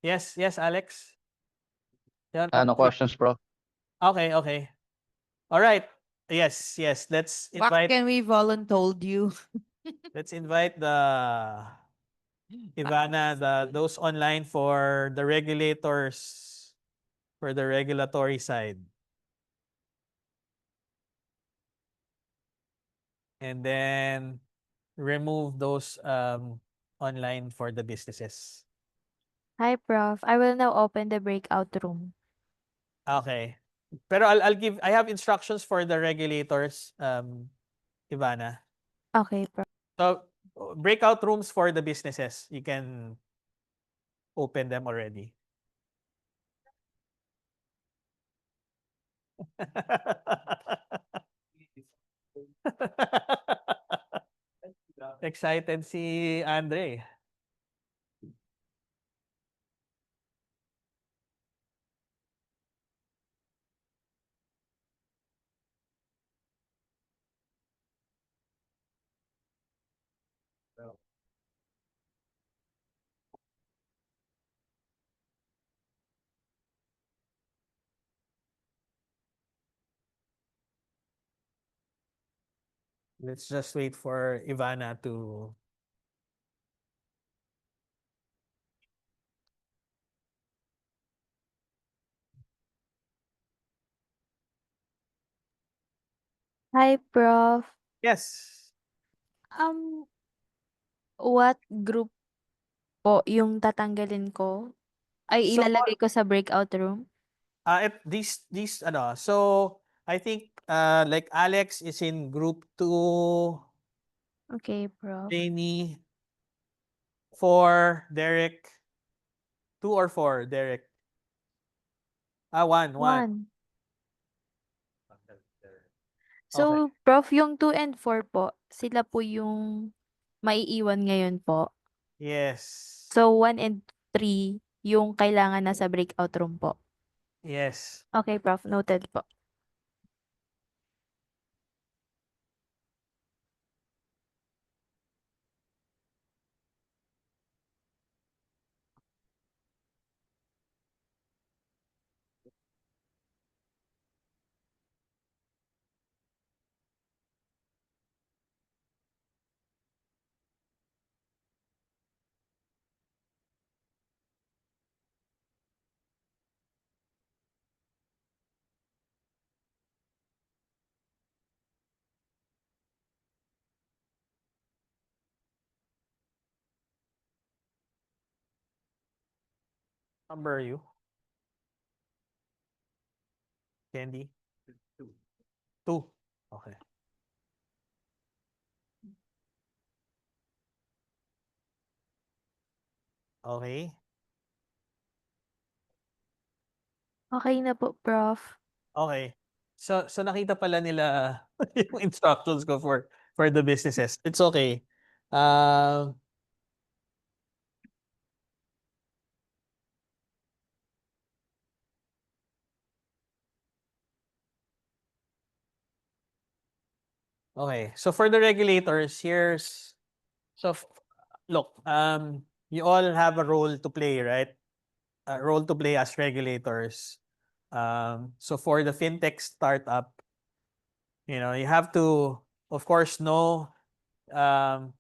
Yes, Alex. Yeah, No questions, bro. Okay, okay. All right. Yes. Let's What invite can we voluntold you? the Ivana, those online for the regulators, for the regulatory side. And then remove those online for the businesses. Hi, Prof. I will now open the breakout room. Okay. Pero I have instructions for the regulators, Ivana. Okay, Prof. So breakout rooms for the businesses, you can open them already. Excited si Andre. Let's just wait for Ivana to. Hi, Prof. Yes. Um, what group po yung tatanggalin ko? Ay, So ilalagay ko sa breakout room? these so I think like Alex is in group 2, Okay, Prof. Jamie 4, Derek 2 or 4, Derek. 1. One. Okay. So, Prof, yung 2 and 4 po, sila po yung maiiwan ngayon po. Yes. So, 1 and 3, yung kailangan nasa breakout room po. Yes. Okay, Prof. Noted po. Number you? Candy? 2. Okay. Okay. Okay na po, Prof. Okay. So nakita pala nila yung instructions ko for the businesses. It's okay. Um Okay, so for the regulators, look, you all have a role to play, right? A role to play as regulators. So for the fintech startup, you have to, of course, know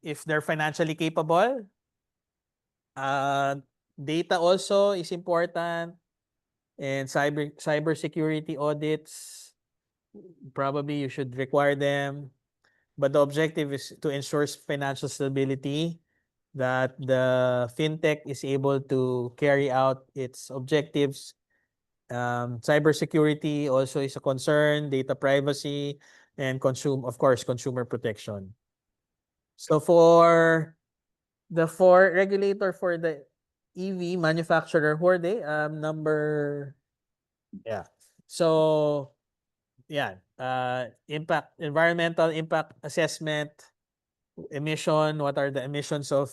if they're financially capable. Data also is important, and cybersecurity audits. Probably you should require them, but the objective is to ensure financial stability, that the fintech is able to carry out its objectives. Cybersecurity also is a concern, data privacy, and of course, consumer protection. So for regulator for the EV manufacturer, who are they? Yeah. So yeah, environmental impact assessment, emission, what are the emissions of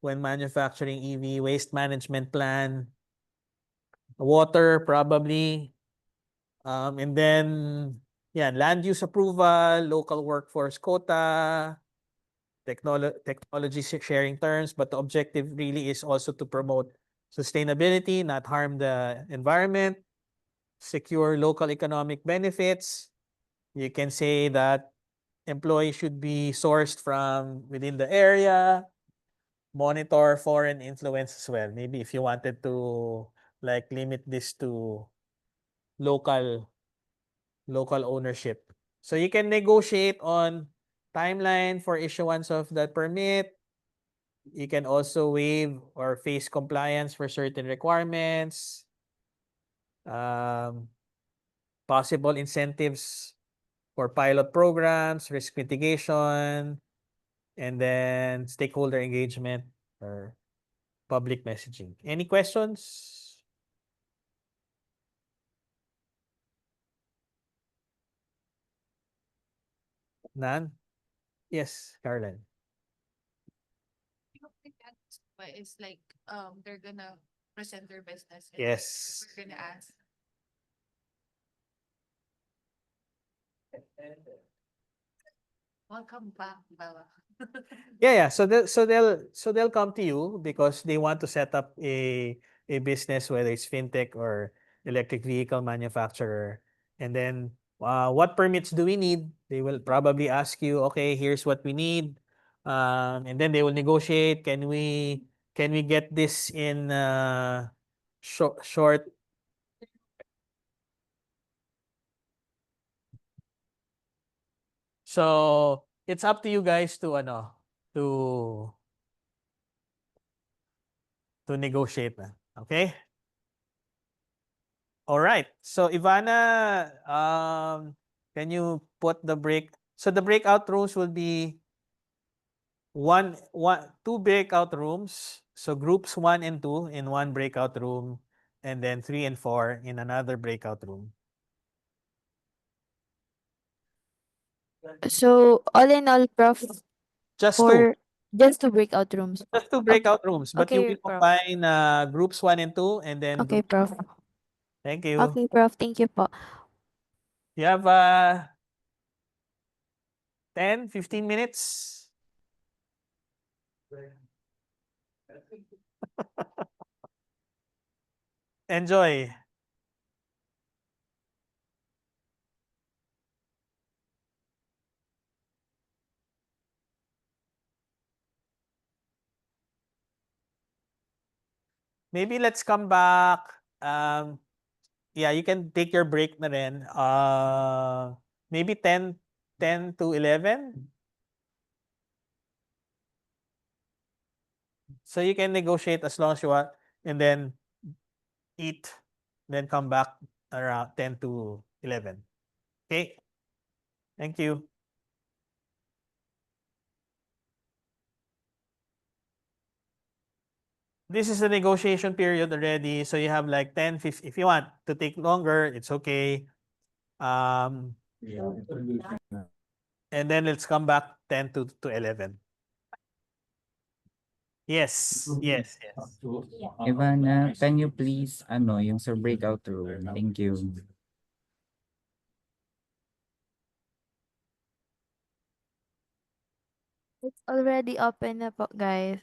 when manufacturing EV, waste management plan, water probably, and then yeah, land use approval, local workforce quota, technology sharing terms, but the objective really is also to promote sustainability, not harm the environment, secure local economic benefits. You can say that employees should be sourced from within the area, monitor foreign influence as well. Maybe if you wanted to like limit this to local ownership. So you can negotiate on timeline for issuance of that permit. You can also waive or face compliance for certain requirements. Possible incentives for pilot programs, risk mitigation, and then stakeholder engagement or public messaging. Any questions? None? Yes, Caroline. But it's like they're gonna present their business. And Yes. we're gonna ask. Welcome back, Bella. Yeah. So they'll come to you because they want to set up a business, whether it's fintech or electric vehicle manufacturer. And then what permits do we need? They will probably ask you, okay, here's what we need. And then they will negotiate. Can we get this in short? So it's up to you guys to to negotiate na. Okay? All right. So Ivana, can you put the break? So the breakout rooms will be two breakout rooms. So groups 1 and 2 in one breakout room, and then 3 and 4 in another breakout room. So, all in all, Prof, Just for just two breakout rooms po. Just two Okay. breakout rooms, but you Okay, will Prof. combine groups 1 and 2, and then Okay, Prof. Thank you. Okay, Prof. Thank you po. You have 10, 15 minutes. Enjoy. Maybe let's come back. Yeah, you can take your break na rin. Maybe 10 to 11. So you can negotiate as long as you want, and then eat, then come back around 10 to 11. Okay? Thank you. This is the negotiation period already, so you have like 10, 15. If you want to take longer, it's okay. And then let's come back 10 to 11. Yes, yes, yes. Ivana, can you please, yung sa breakout room? Thank you. It's already open na po, guys.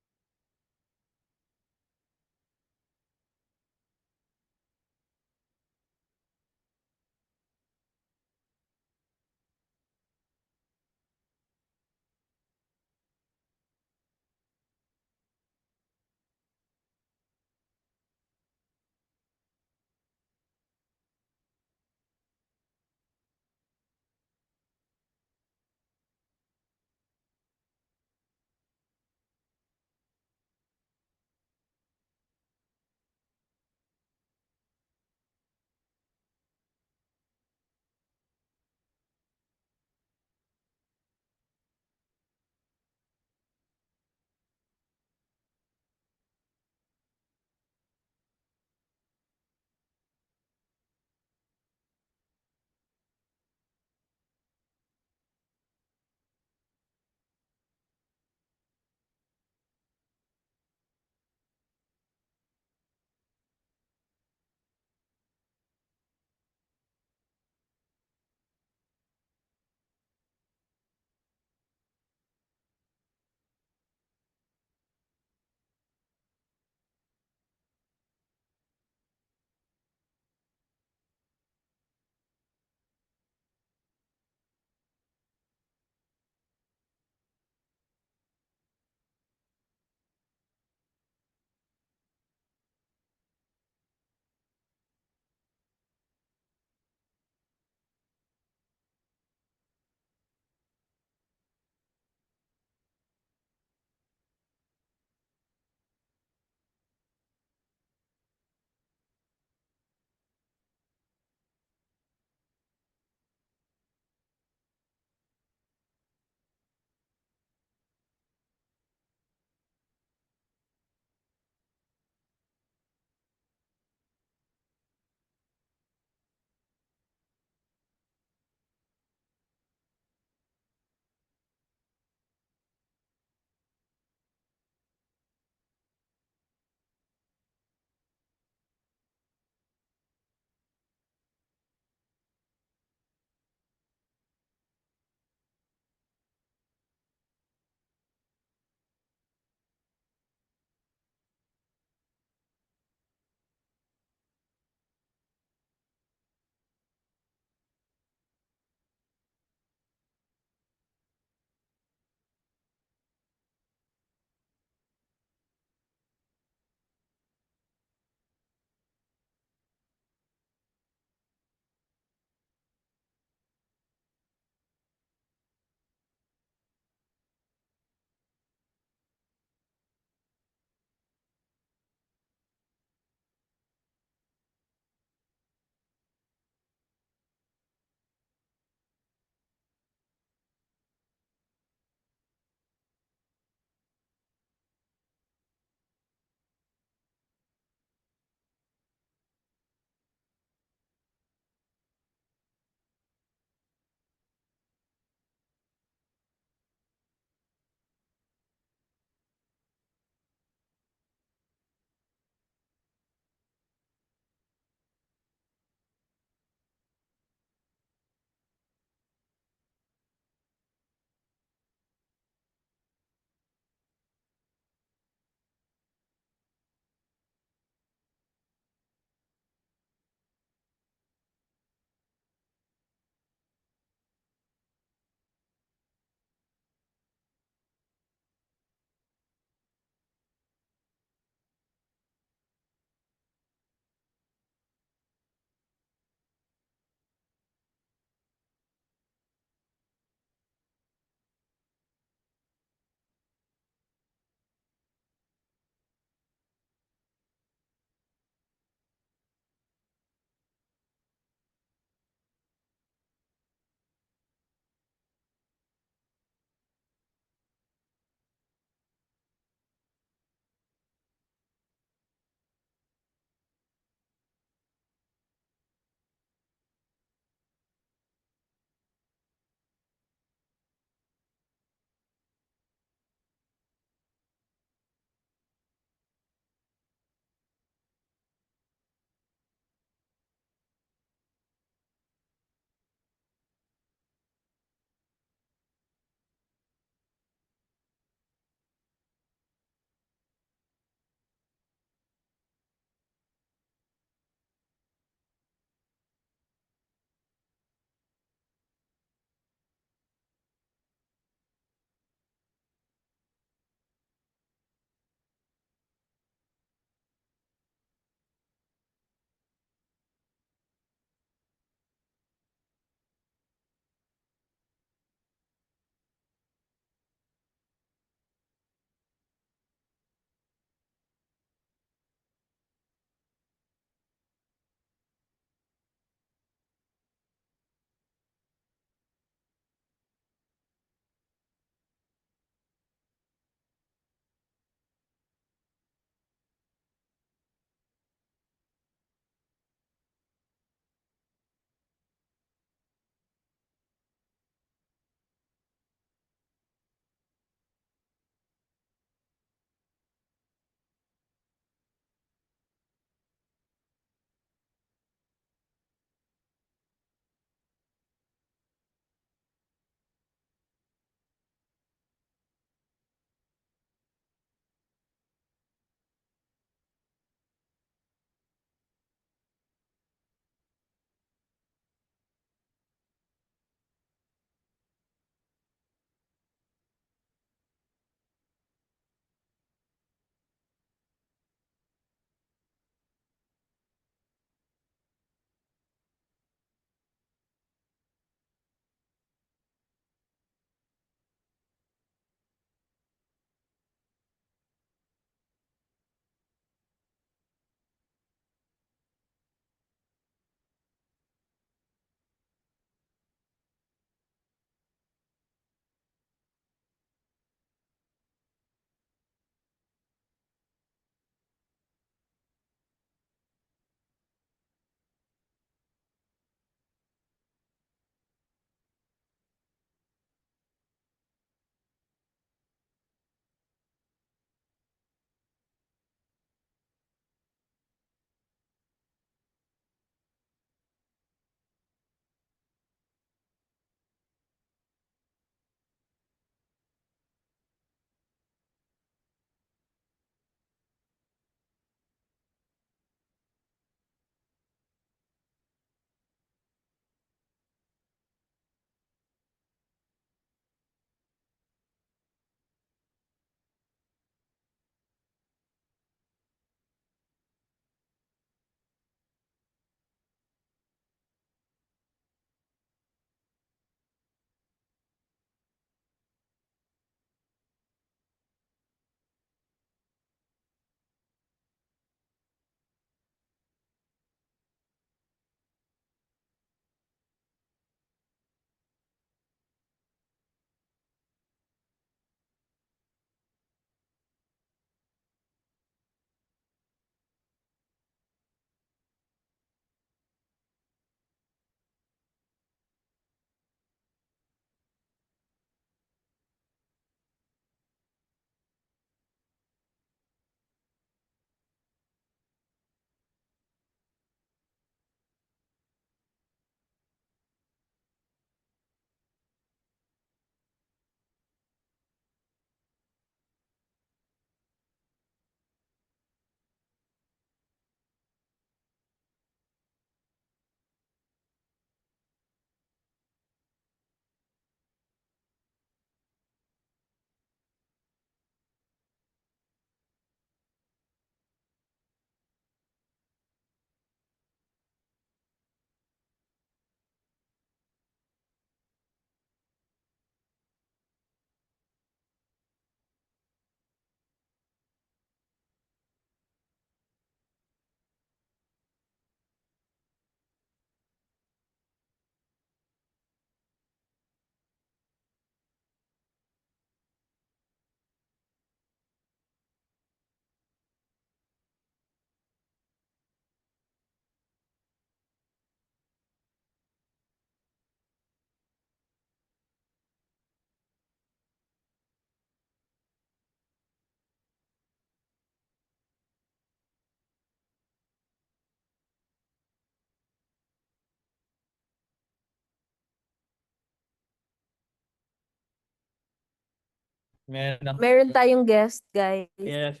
Meron tayong guest, guys. Yes.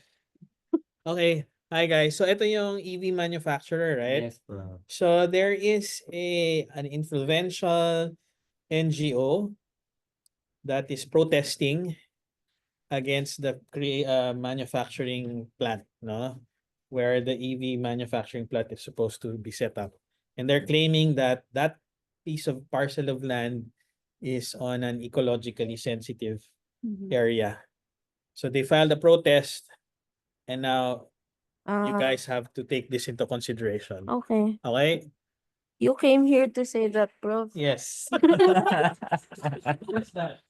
Okay. Hi guys. So ito yung EV manufacturer, right? Yes, bro. So there is an influential NGO that is protesting against the manufacturing plant, no? Where the EV manufacturing plant is supposed to be set up. And they're claiming that that piece of parcel of land is on an ecologically sensitive area. So they filed a protest and now you guys have to take this into consideration. Okay. Okay? You came here to say that, Prof. Yes. What's that?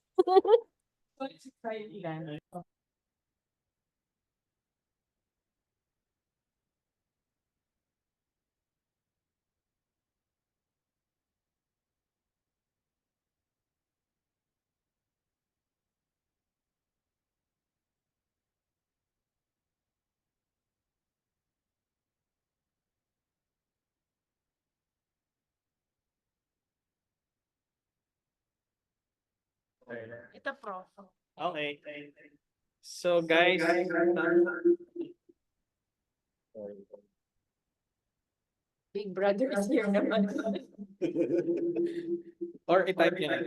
Ito, Prof. Okay. So guys, Big Brother is here naman. or i-type nyo lang.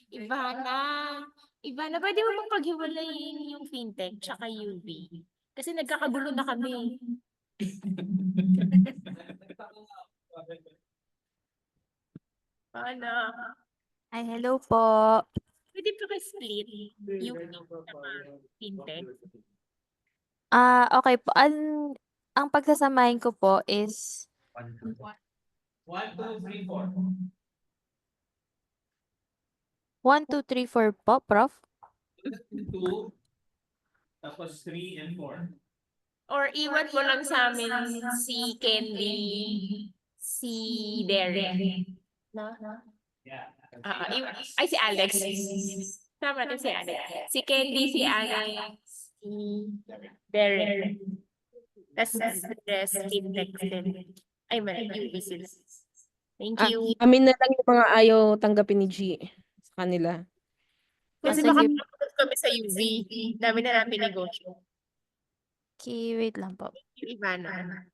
Ivana, Ivana, pwede mo bang paghiwalayin yung fintech tsaka UV? Kasi nagkakagulo na kami. Ano? Ay, hello po. Pwede pa ka-split UV tsaka fintech? Okay po. Ang pagsasamahin ko po is 1, 2, 3, 4. 1, 2, 3, 4 po, Prof. 2, tapos 3 and 4. Or iwan mo lang sa amin si Candy, si Derek. No? Yeah. Ay, si Alex. Tama na si Alex. Si Candy, si Alex, si Derek. Tapos the rest, fintech din. Ay, mali, UV sila. Thank you. Amin na lang yung mga ayaw tanggapin ni G sa kanila. Kasi sige. baka makapunod kami sa UV. Dami na namin negosyo. Okay, wait lang po. Ivana.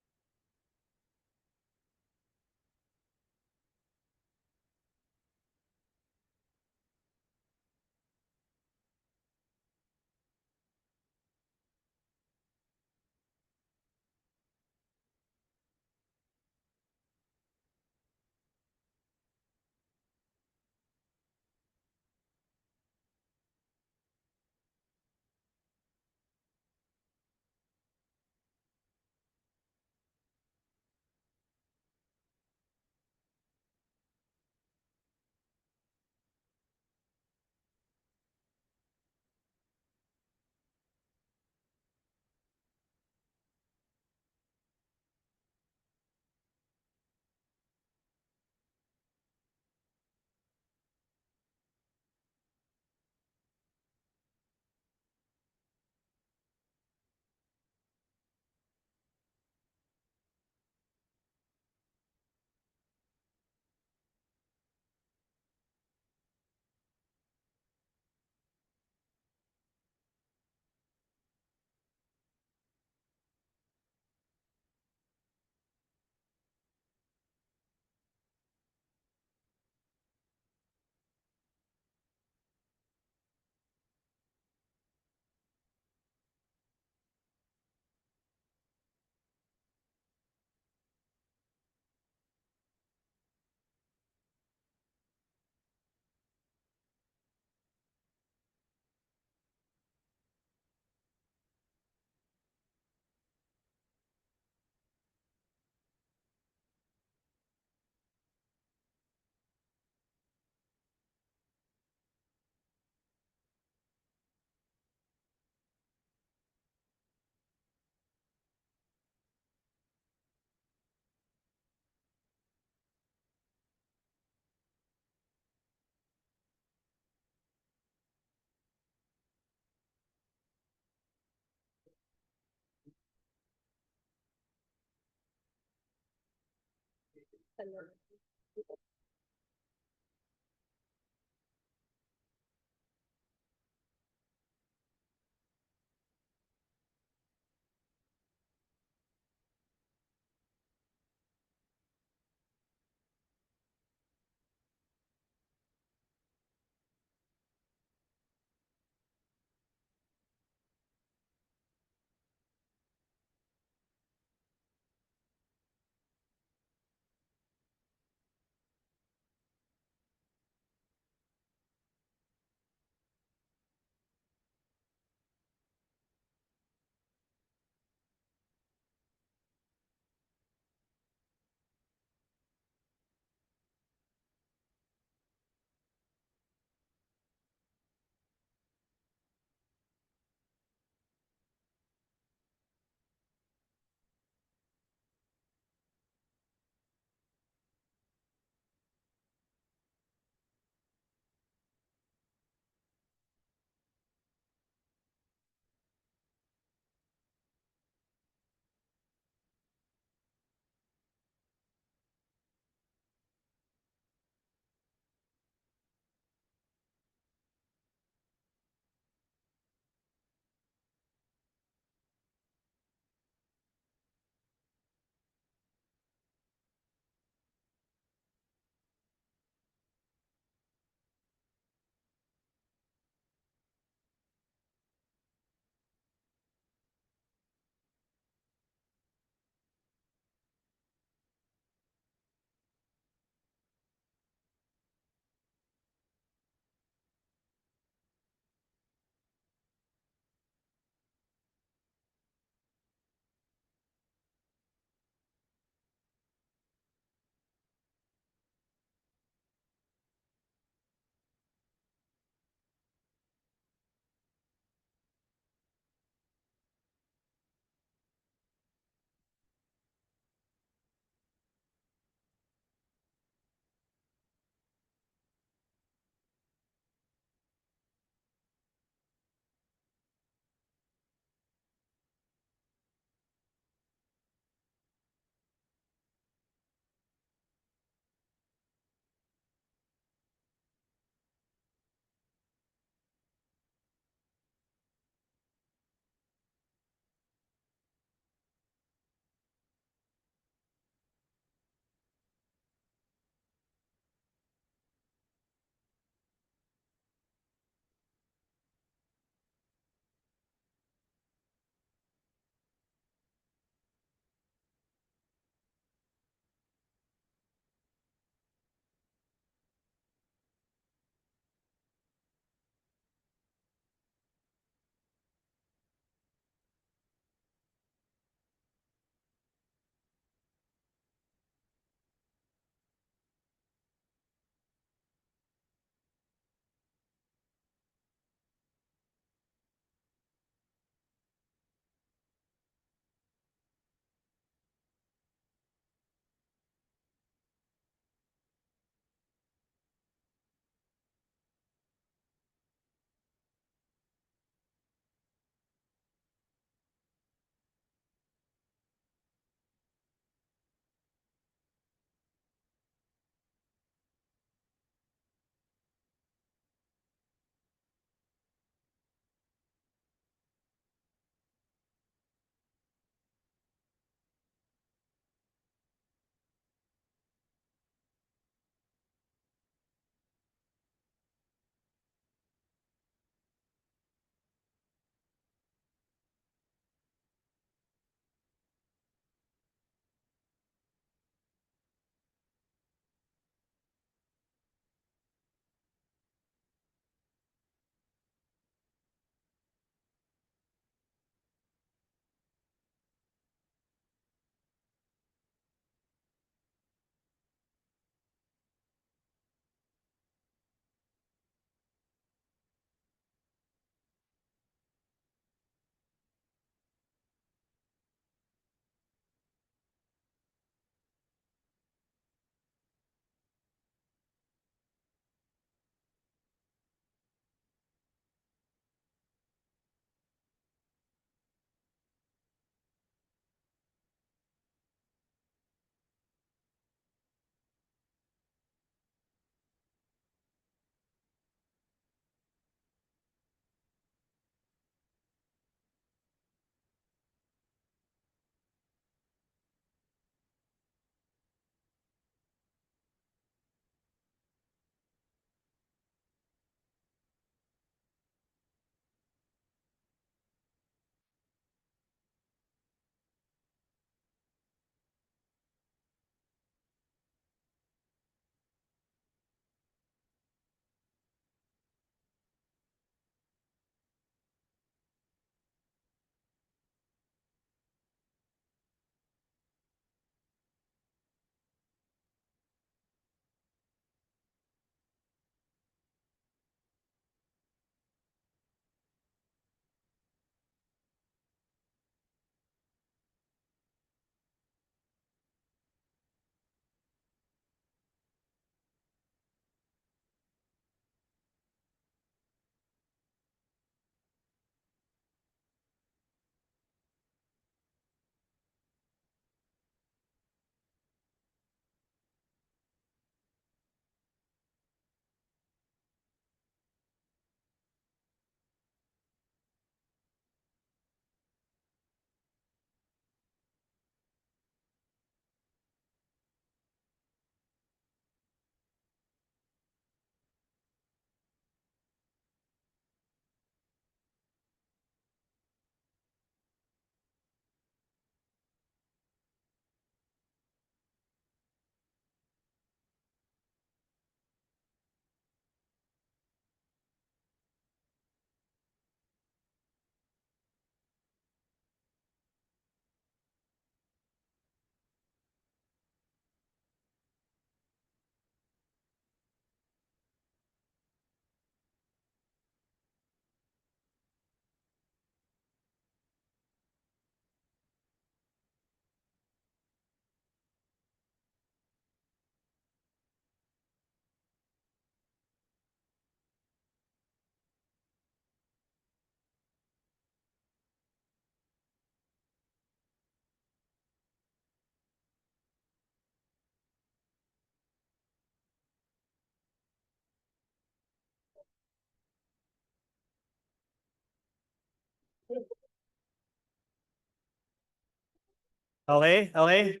Okay, okay.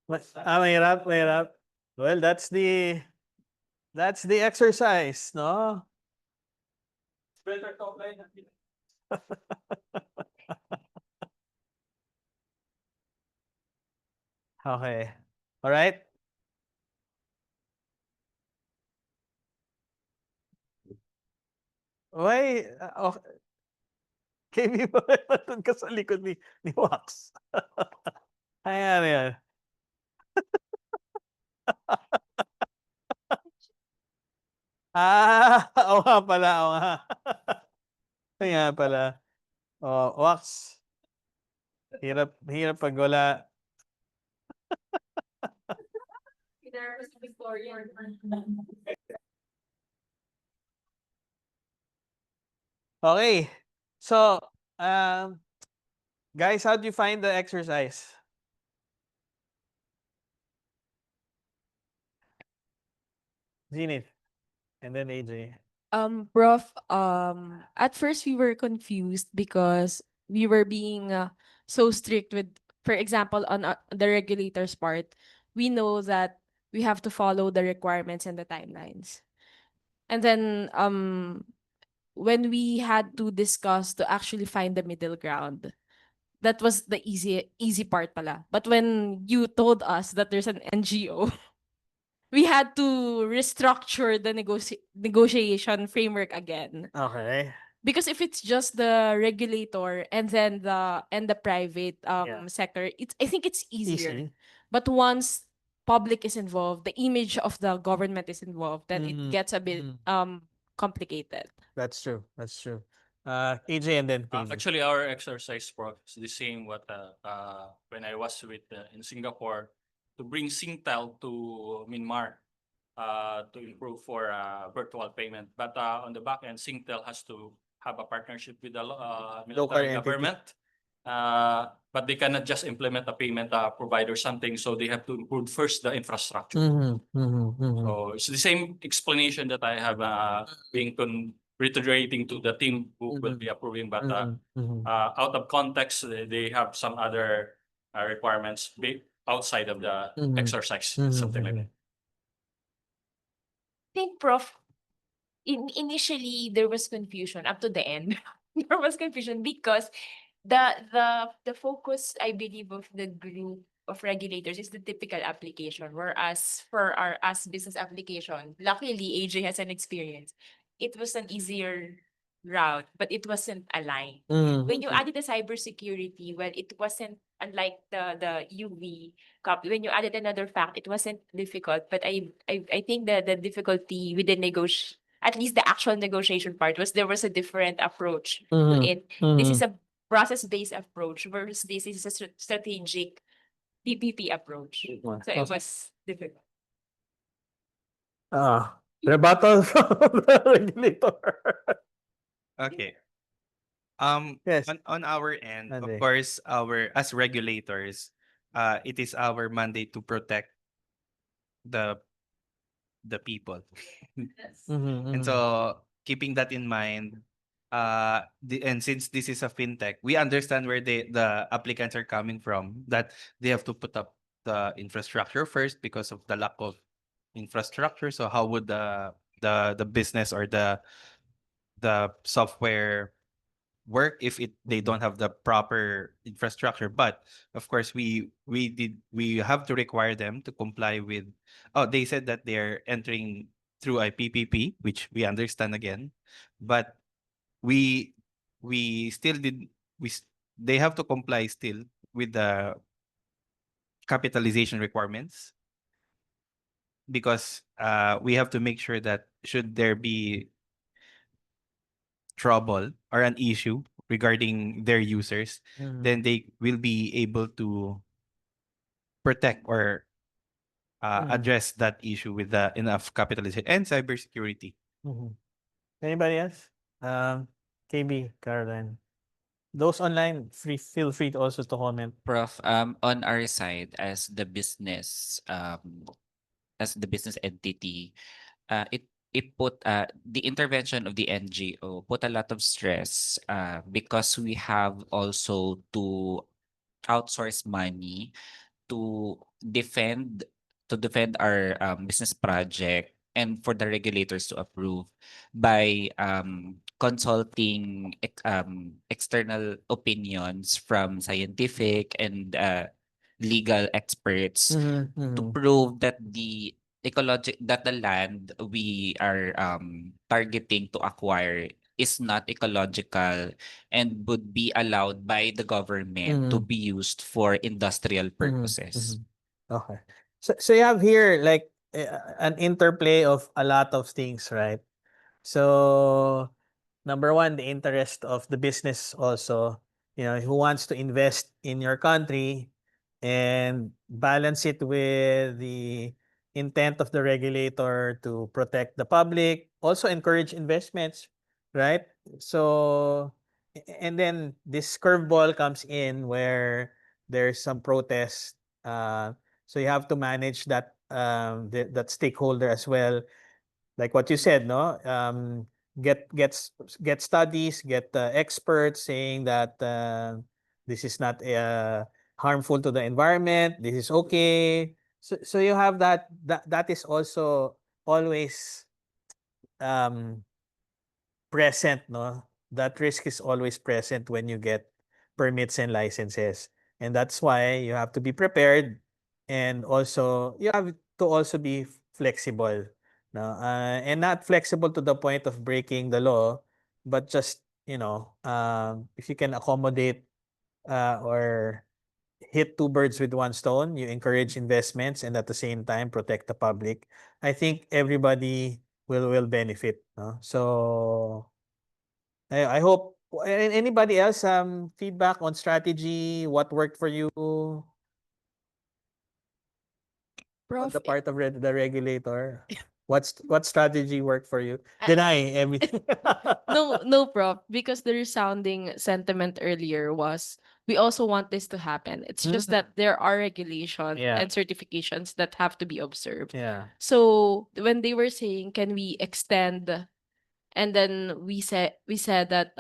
Mahirap, mahirap. Well, that's the exercise, no? Better talk line. Okay. All right. Why, okay. KB, bakit nandun ka sa likod ni Wax? Ayan, yan. Oo nga pala, oo nga. Kaya pala. Oh, Wax. Hirap, hirap pag wala. Okay. So, guys, how do you find the exercise? Zenith. And then AJ. Prof, at first we were confused because we were being so strict with, for example, on the regulators part, we know that we have to follow the requirements and the timelines. And then when we had to discuss to actually find the middle ground, that was the easy part pala. But when you told us that there's an NGO, we had to restructure the negotiation framework again. Okay. Because if it's just the regulator and then the private Yeah. sector, I think it's easier. Easy. But once public is involved, the image of the government is involved, then it gets a bit complicated. That's true. That's true. AJ and then KB. Actually, our exercise prof is the same what when I was with in Singapore to bring Singtel to Myanmar to improve for virtual payment. But on the back end, Singtel has to have a partnership with the military entity. government. But they cannot just implement a payment provider something, so they have to improve first the infrastructure. So it's the same explanation that I have being reiterating to the team who will be approving, but out of context, they have some other requirements outside of the exercise, something like that. I think, Prof, initially there was confusion up to the end. There was confusion because the focus, I believe, of the group of regulators is the typical application, whereas for our as business application, luckily AJ has an experience. It was an easier route, but it wasn't aligned. When you added the cybersecurity, well, it wasn't unlike the UV copy. When you added another fact, it wasn't difficult. But I think the difficulty with the at least the actual negotiation part was there was a different approach to it. This is a process-based approach versus this is a strategic PPP approach. So it was difficult. Rebuttal from the regulator. Okay. Yes. On our end, of Andre. course, as regulators, it is our mandate to protect the people. And so keeping that in mind, and since this is a fintech, we understand where the applicants are coming from, that they have to put up the infrastructure first because of the lack of infrastructure. So how would the business or the software work if they don't have the proper infrastructure? But of course we have to require them to comply with, they said that they're entering through a PPP, which we understand again, but we still did they have to comply still with the capitalization requirements, because we have to make sure that should there be trouble or an issue regarding their users, then they will be able to protect or address that issue with the enough capitalization and cybersecurity. Anybody else? KB, Caroline. Those online, feel free to also to comment. Prof, on our side as the business entity, it put the intervention of the NGO put a lot of stress because we have also to outsource money to defend our business project and for the regulators to approve by consulting external opinions from scientific and legal experts to prove that the land we are targeting to acquire is not ecological and would be allowed by the government to be used for industrial purposes. Okay. So you have here like an interplay of a lot of things, right? So number one, the interest of the business also, who wants to invest in your country and balance it with the intent of the regulator to protect the public, also encourage investments, right? So, and then this curveball comes in where there's some protest. So you have to manage that stakeholder as well, like what you said, no? Get studies, get experts saying that this is not harmful to the environment. This is okay. So you have that is also always um, present, no? That risk is always present when you get permits and licenses. And that's why you have to be prepared, and also you have to also be flexible, no? And not flexible to the point of breaking the law, but just, if you can accommodate or hit two birds with one stone, you encourage investments and at the same time protect the public. I think everybody will benefit, no? So I hope anybody else feedback on strategy, what worked for you on Prof, the part of the regulator? What strategy worked for you? I- Deny everything. no, Prof, because the resounding sentiment earlier was we also want this to happen. It's just that there are regulations Yeah. and certifications that have to be observed. Yeah. So when they were saying, can we extend, and then we said that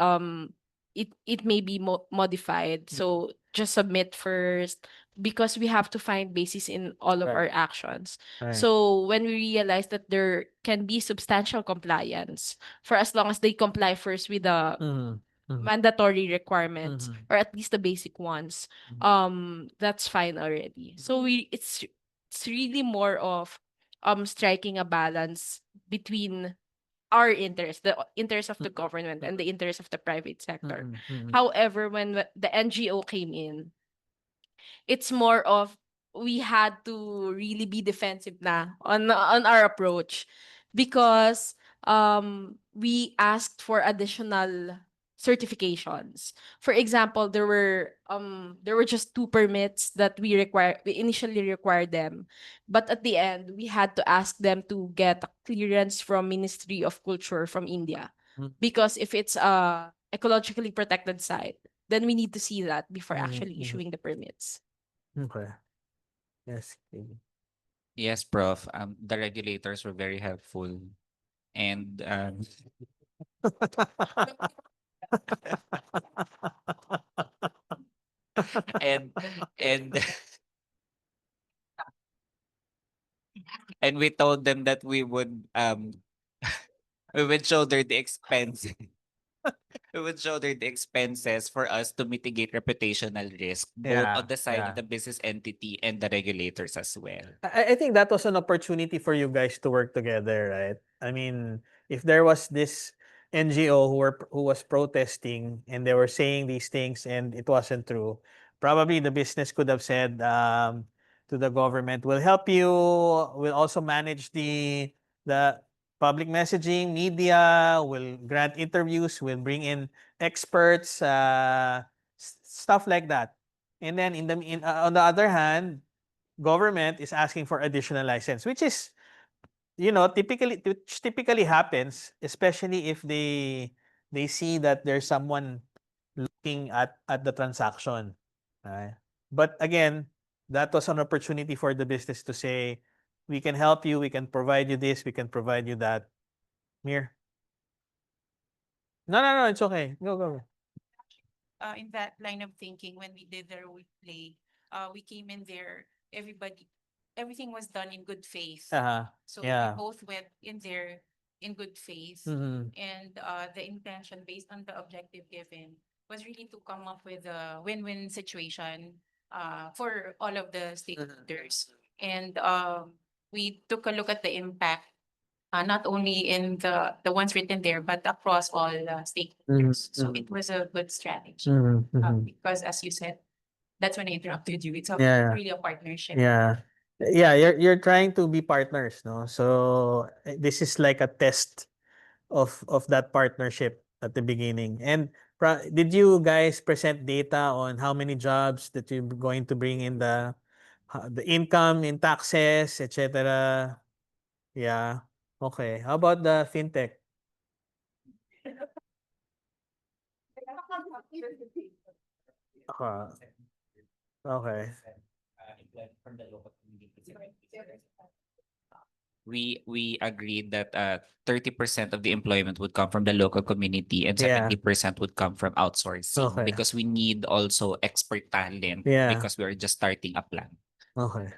it may be modified. So just submit first, because we have to find basis in all of Right. our actions. Right. So when we realize that there can be substantial compliance for as long as they comply first with the Mhm. Mhm. mandatory requirements, Mhm. or at least the basic ones, that's fine already. So it's really more of striking a balance between our interest, the interest of the government and the interest of the private sector. Mhm. Mhm. However, when the NGO came in, it's more of we had to really be defensive na on our approach, because we asked for additional certifications. For example, there were just two permits that we initially required them, but at the end we had to ask them to get a clearance from Ministry of Culture from India, Mhm. because if it's a ecologically protected site, then we need to see that before Mhm. actually Mhm. issuing the permits. Okay. Yes. Okay. Yes, Prof. The regulators were very helpful, and and and and we told them that we would shoulder the expense. We would shoulder the expenses for us to mitigate reputational risk, both on Yeah. the side of Yeah. the business entity and the regulators as well. I think that was an opportunity for you guys to work together, right? I mean, if there was this NGO who was protesting and they were saying these things and it wasn't true, probably the business could have said to the government, "We'll help you. We'll also manage the public messaging, media. We'll grant interviews. We'll bring in experts, stuff like that." And then on the other hand, government is asking for additional license, which is, which typically happens, especially if they see that there's someone looking at the transaction. Right? But again, that was an opportunity for the business to say, we can help you, we can provide you this, we can provide you that. Mir. No, no, no, it's okay. Go, go. In that line of thinking, when we did the role play, we came in there everything was done in good faith. So Yeah. we both went in there in good faith. Mhm. And the intention based on the objective given was really to come up with a win-win situation for all of the stakeholders. And we took a look at the impact, not only in the ones written there, but across all stakeholders. So it was a good strategy. Because as you said, that's when I interrupted you. It's Yeah. really a partnership. Yeah. Yeah, you're trying to be partners, no? So this is like a test of that partnership at the beginning. And did you guys present data on how many jobs that you're going to bring in the income in taxes, etc.? Yeah. Okay. How about the fintech? Okay. We agreed that 30% of the employment would come from the local community and Yeah. 70% would come from outsourcing Okay. because we need also expert talent Yeah. because we're just starting a plan. Okay.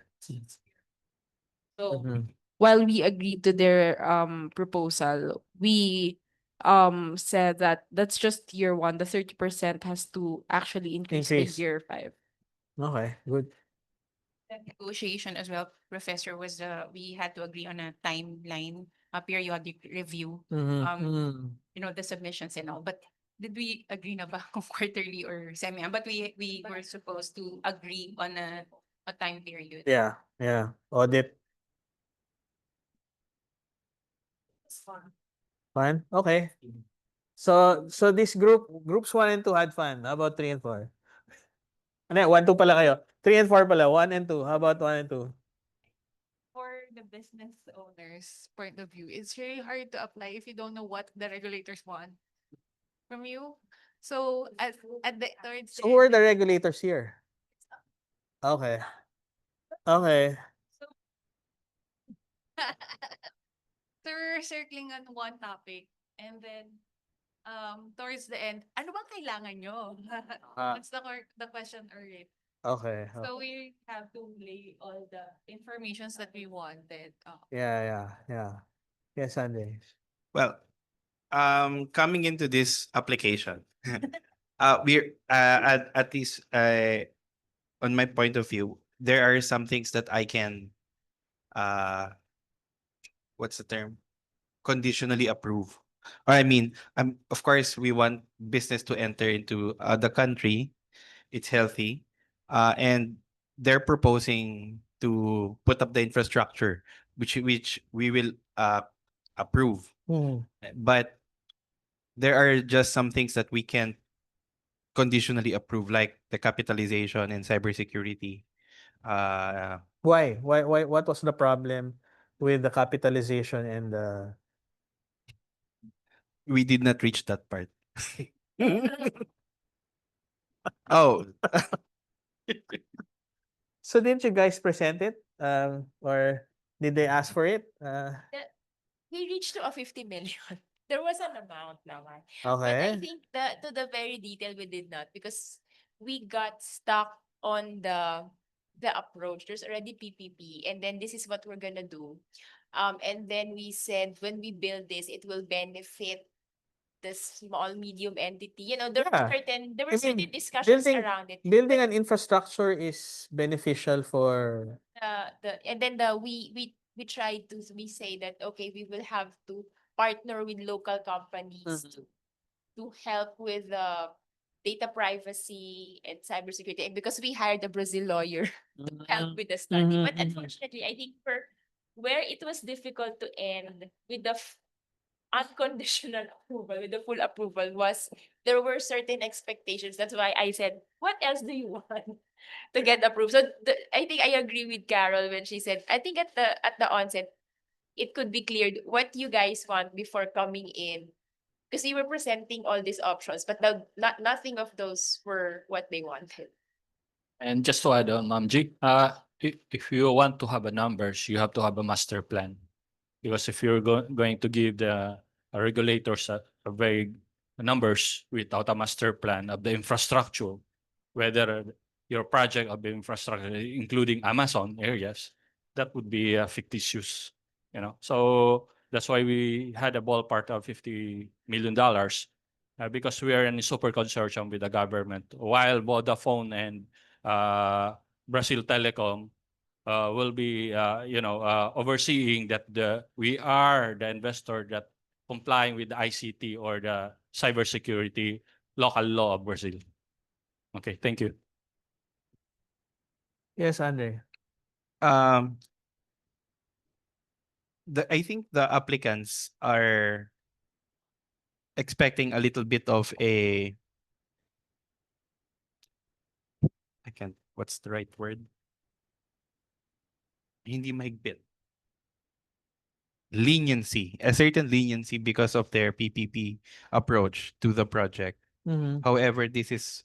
So Mhm. while we agreed to their proposal, we said that that's just year one. The 30% has to actually increase by Increase. year 5. Okay, good. The negotiation as well, Professor, was we had to agree on a timeline, a periodic review. The submissions and all. But did we agree na ba kung quarterly or semi? But we were supposed to agree on a time period. Yeah, yeah. Audit. Fun? Okay. So this groups 1 and 2 had fun. How about 3 and 4? Ano, 1, 2 pala kayo. 3 and 4 pala. 1 and 2. How about 1 and 2? For the business owner's point of view, it's very hard to apply if you don't know what the regulators want from you. So at the towards So who are the regulators here? Okay. Okay. so we're circling on one topic, and then towards the end, ano bang kailangan nyo? What's the question already? Okay. So we have to lay all the informations that we wanted. Yeah. Yes, Sunday. Well, coming into this application, we're at least on my point of view, there are some things that I can what's the term? Conditionally approve. Or I mean, of course we want business to enter into the country. It's healthy, and they're proposing to put up the infrastructure, which we will approve. But there are just some things that we can't conditionally approve, like the capitalization and cybersecurity. Why? Why? What was the problem with the capitalization and the? We did not reach that part. Oh, So didn't you guys present it? Or did they ask for it? We reached to a 50 million. There was an amount naman. But Okay. I think to the very detail we did not, because we got stuck on the approach. There's already PPP, and then this is what we're gonna do. And then we said when we build this, it will benefit the small medium entity. There were Yeah. certain discussions around it. Building an infrastructure is beneficial for. And then we try to we say that okay, we will have to partner with local companies to help with data privacy and cybersecurity, and because we hired a Brazil lawyer to help with the study. But unfortunately, I think for where it was difficult to end with the unconditional approval, with the full approval, was there were certain expectations. That's why I said, what else do you want to get approved? So I think I agree with Carol when she said, I think at the onset, it could be cleared what you guys want before coming in. Because you were presenting all these options, but nothing of those were what they wanted. And just to add on, Ma'am G, if you want to have a numbers, you have to have a master plan. Because if you're going to give the regulators a very numbers without a master plan of the infrastructure, whether your project of infrastructure, including Amazon areas, that would be fictitious, you know. So that's why we had a ballpark of $50 million, because we are in a super consortium with the government, while Vodafone and Brazil Telecom will be, overseeing that we are the investor that complying with the ICT or the cybersecurity local law of Brazil. Okay, thank you. Yes, Andre. Um, I think the applicants are expecting a little bit of a, I can't, what's the right word? Hindi mahigpit. Leniency, a certain leniency because of their PPP approach to the project. However, this is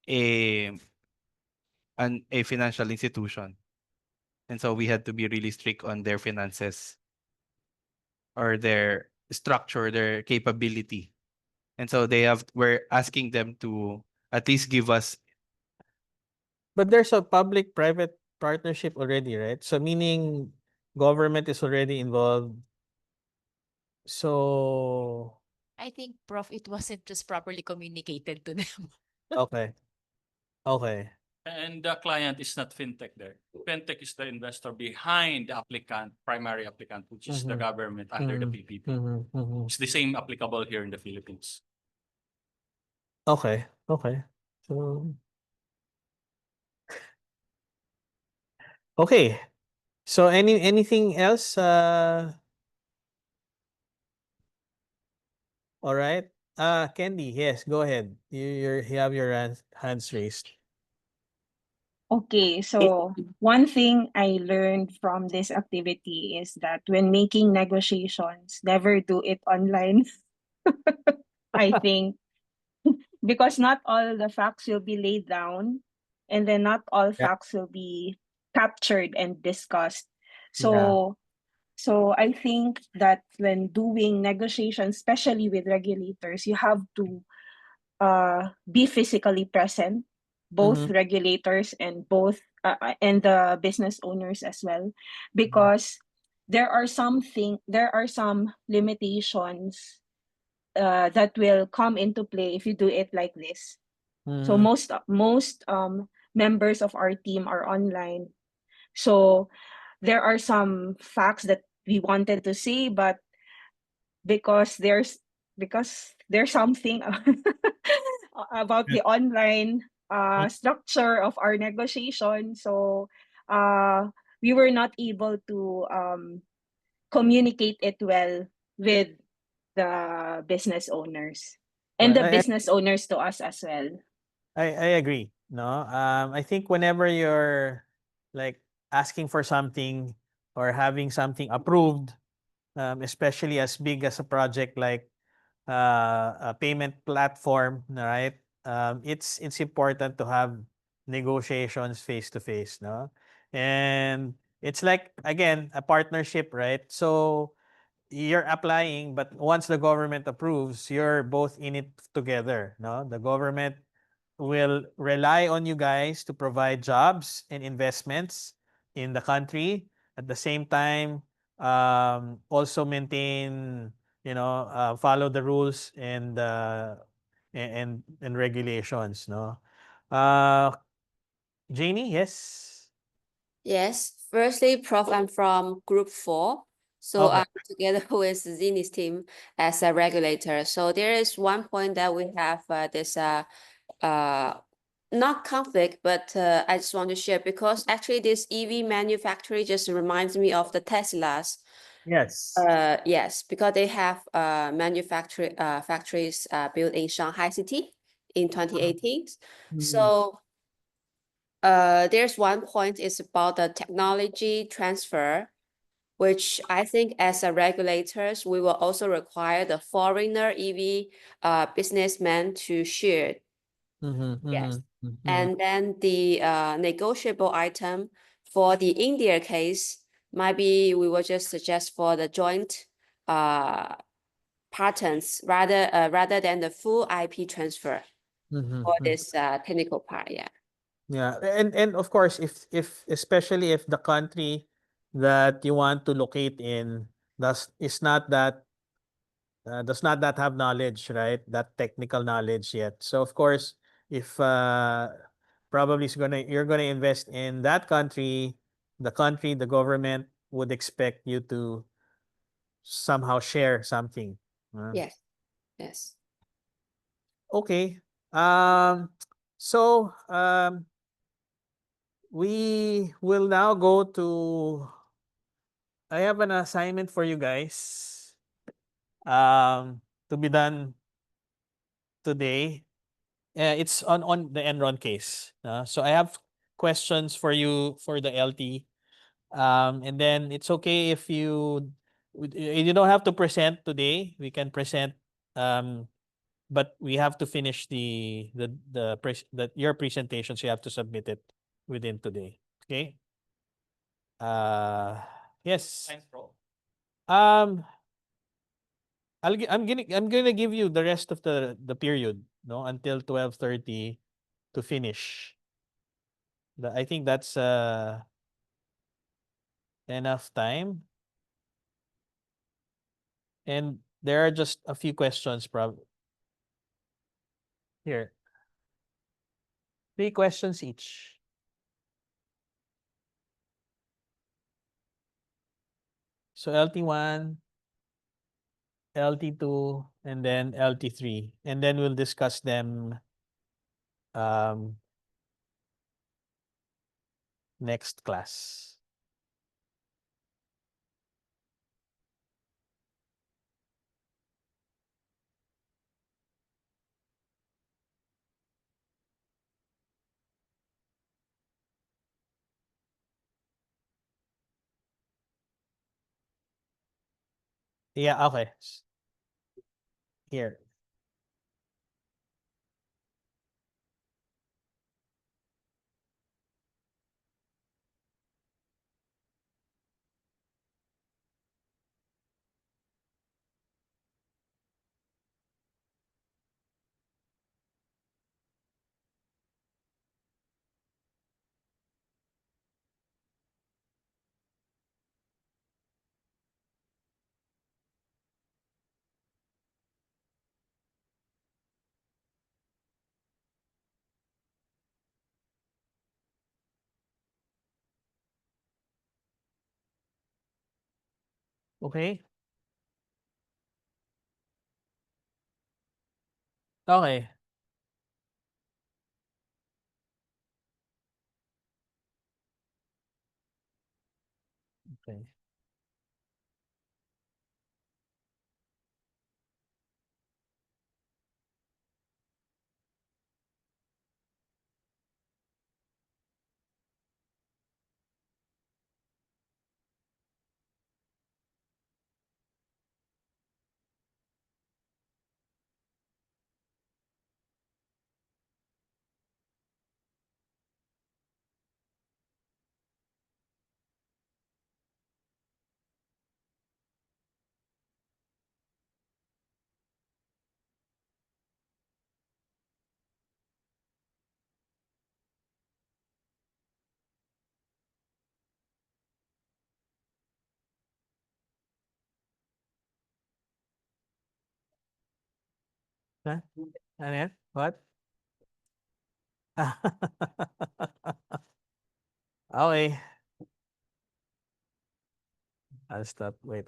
a a financial institution, and so we had to be really strict on their finances or their structure, their capability, and so we're asking them to at least give us. But there's a public-private partnership already, right? So meaning government is already involved. So I think, Prof, it wasn't just properly communicated to them. okay. Okay. And the client is not fintech there. Fintech is the investor behind the applicant, primary applicant, which is the government under the PPP. It's the same applicable here in the Philippines. Okay. Okay. So okay. So anything else? All right. Candy, yes, go ahead. You have your hands raised. Okay, so one thing I learned from this activity is that when making negotiations, never do it online. I think because not all the facts will be laid down, and then not all Yeah. facts will be captured and discussed. Yeah. So I think that when doing negotiations, especially with regulators, you have to be physically present, both regulators and both and the business owners as well, because there are some limitations that will come into play if you do it like this. So most members of our team are online. So there are some facts that we wanted to say, but because there's something about the online structure of our negotiation. So we were not able to communicate it well with the business owners and Well, the business owners to us as well. I agree. No, I think whenever you're like asking for something or having something approved, especially as big as a project like a payment platform, right? It's important to have negotiations face to face, no? And it's like again a partnership, right? So you're applying, but once the government approves, you're both in it together, no? The government will rely on you guys to provide jobs and investments in the country. At the same time, also maintain, follow the rules and regulations. No, uh, Janie, yes. Yes, firstly, Prof, I'm from Group 4. So Okay. I'm together with Zini's team as a regulator. So there is one point that we have this not conflict, but I just want to share because actually this EV manufacturing just reminds me of the Teslas. Yes. Yes, because they have factories built in Shanghai City in 2018. So there's one point is about the technology transfer, which I think as a regulators, we will also require the foreigner EV businessmen to share. Yes. And then the negotiable item for the India case, maybe we will just suggest for the joint patents rather than the full IP transfer for this technical part. Yeah. Yeah, and of course, if especially if the country that you want to locate in does not that have knowledge, right? That technical knowledge yet. So of course, if probably you're gonna invest in that country, the government would expect you to somehow share something. Yes. Yes. Okay. Um, so we will now go to. I have an assignment for you guys. To be done today. It's on the Enron case. So I have questions for you for the LT. And then it's okay if you don't have to present today. We can present, but we have to finish your presentations. You have to submit it within today. Okay. Uh, yes. Thanks, bro. Um, I'm gonna give you the rest of the period, no, until 12:30 to finish. I think that's enough time. And there are just a few questions here. 3 questions each. So LT1, LT2, and then LT3. And then we'll discuss them um, next class. Yeah, okay. Here. Okay. Okay. Okay. Huh? Ano yan? What? Okay. I'll stop. Wait.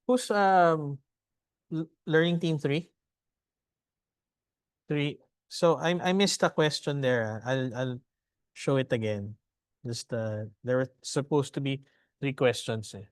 Who's learning team 3? 3. So I missed a question there. I'll show it again. Just there were supposed to be 3 questions eh.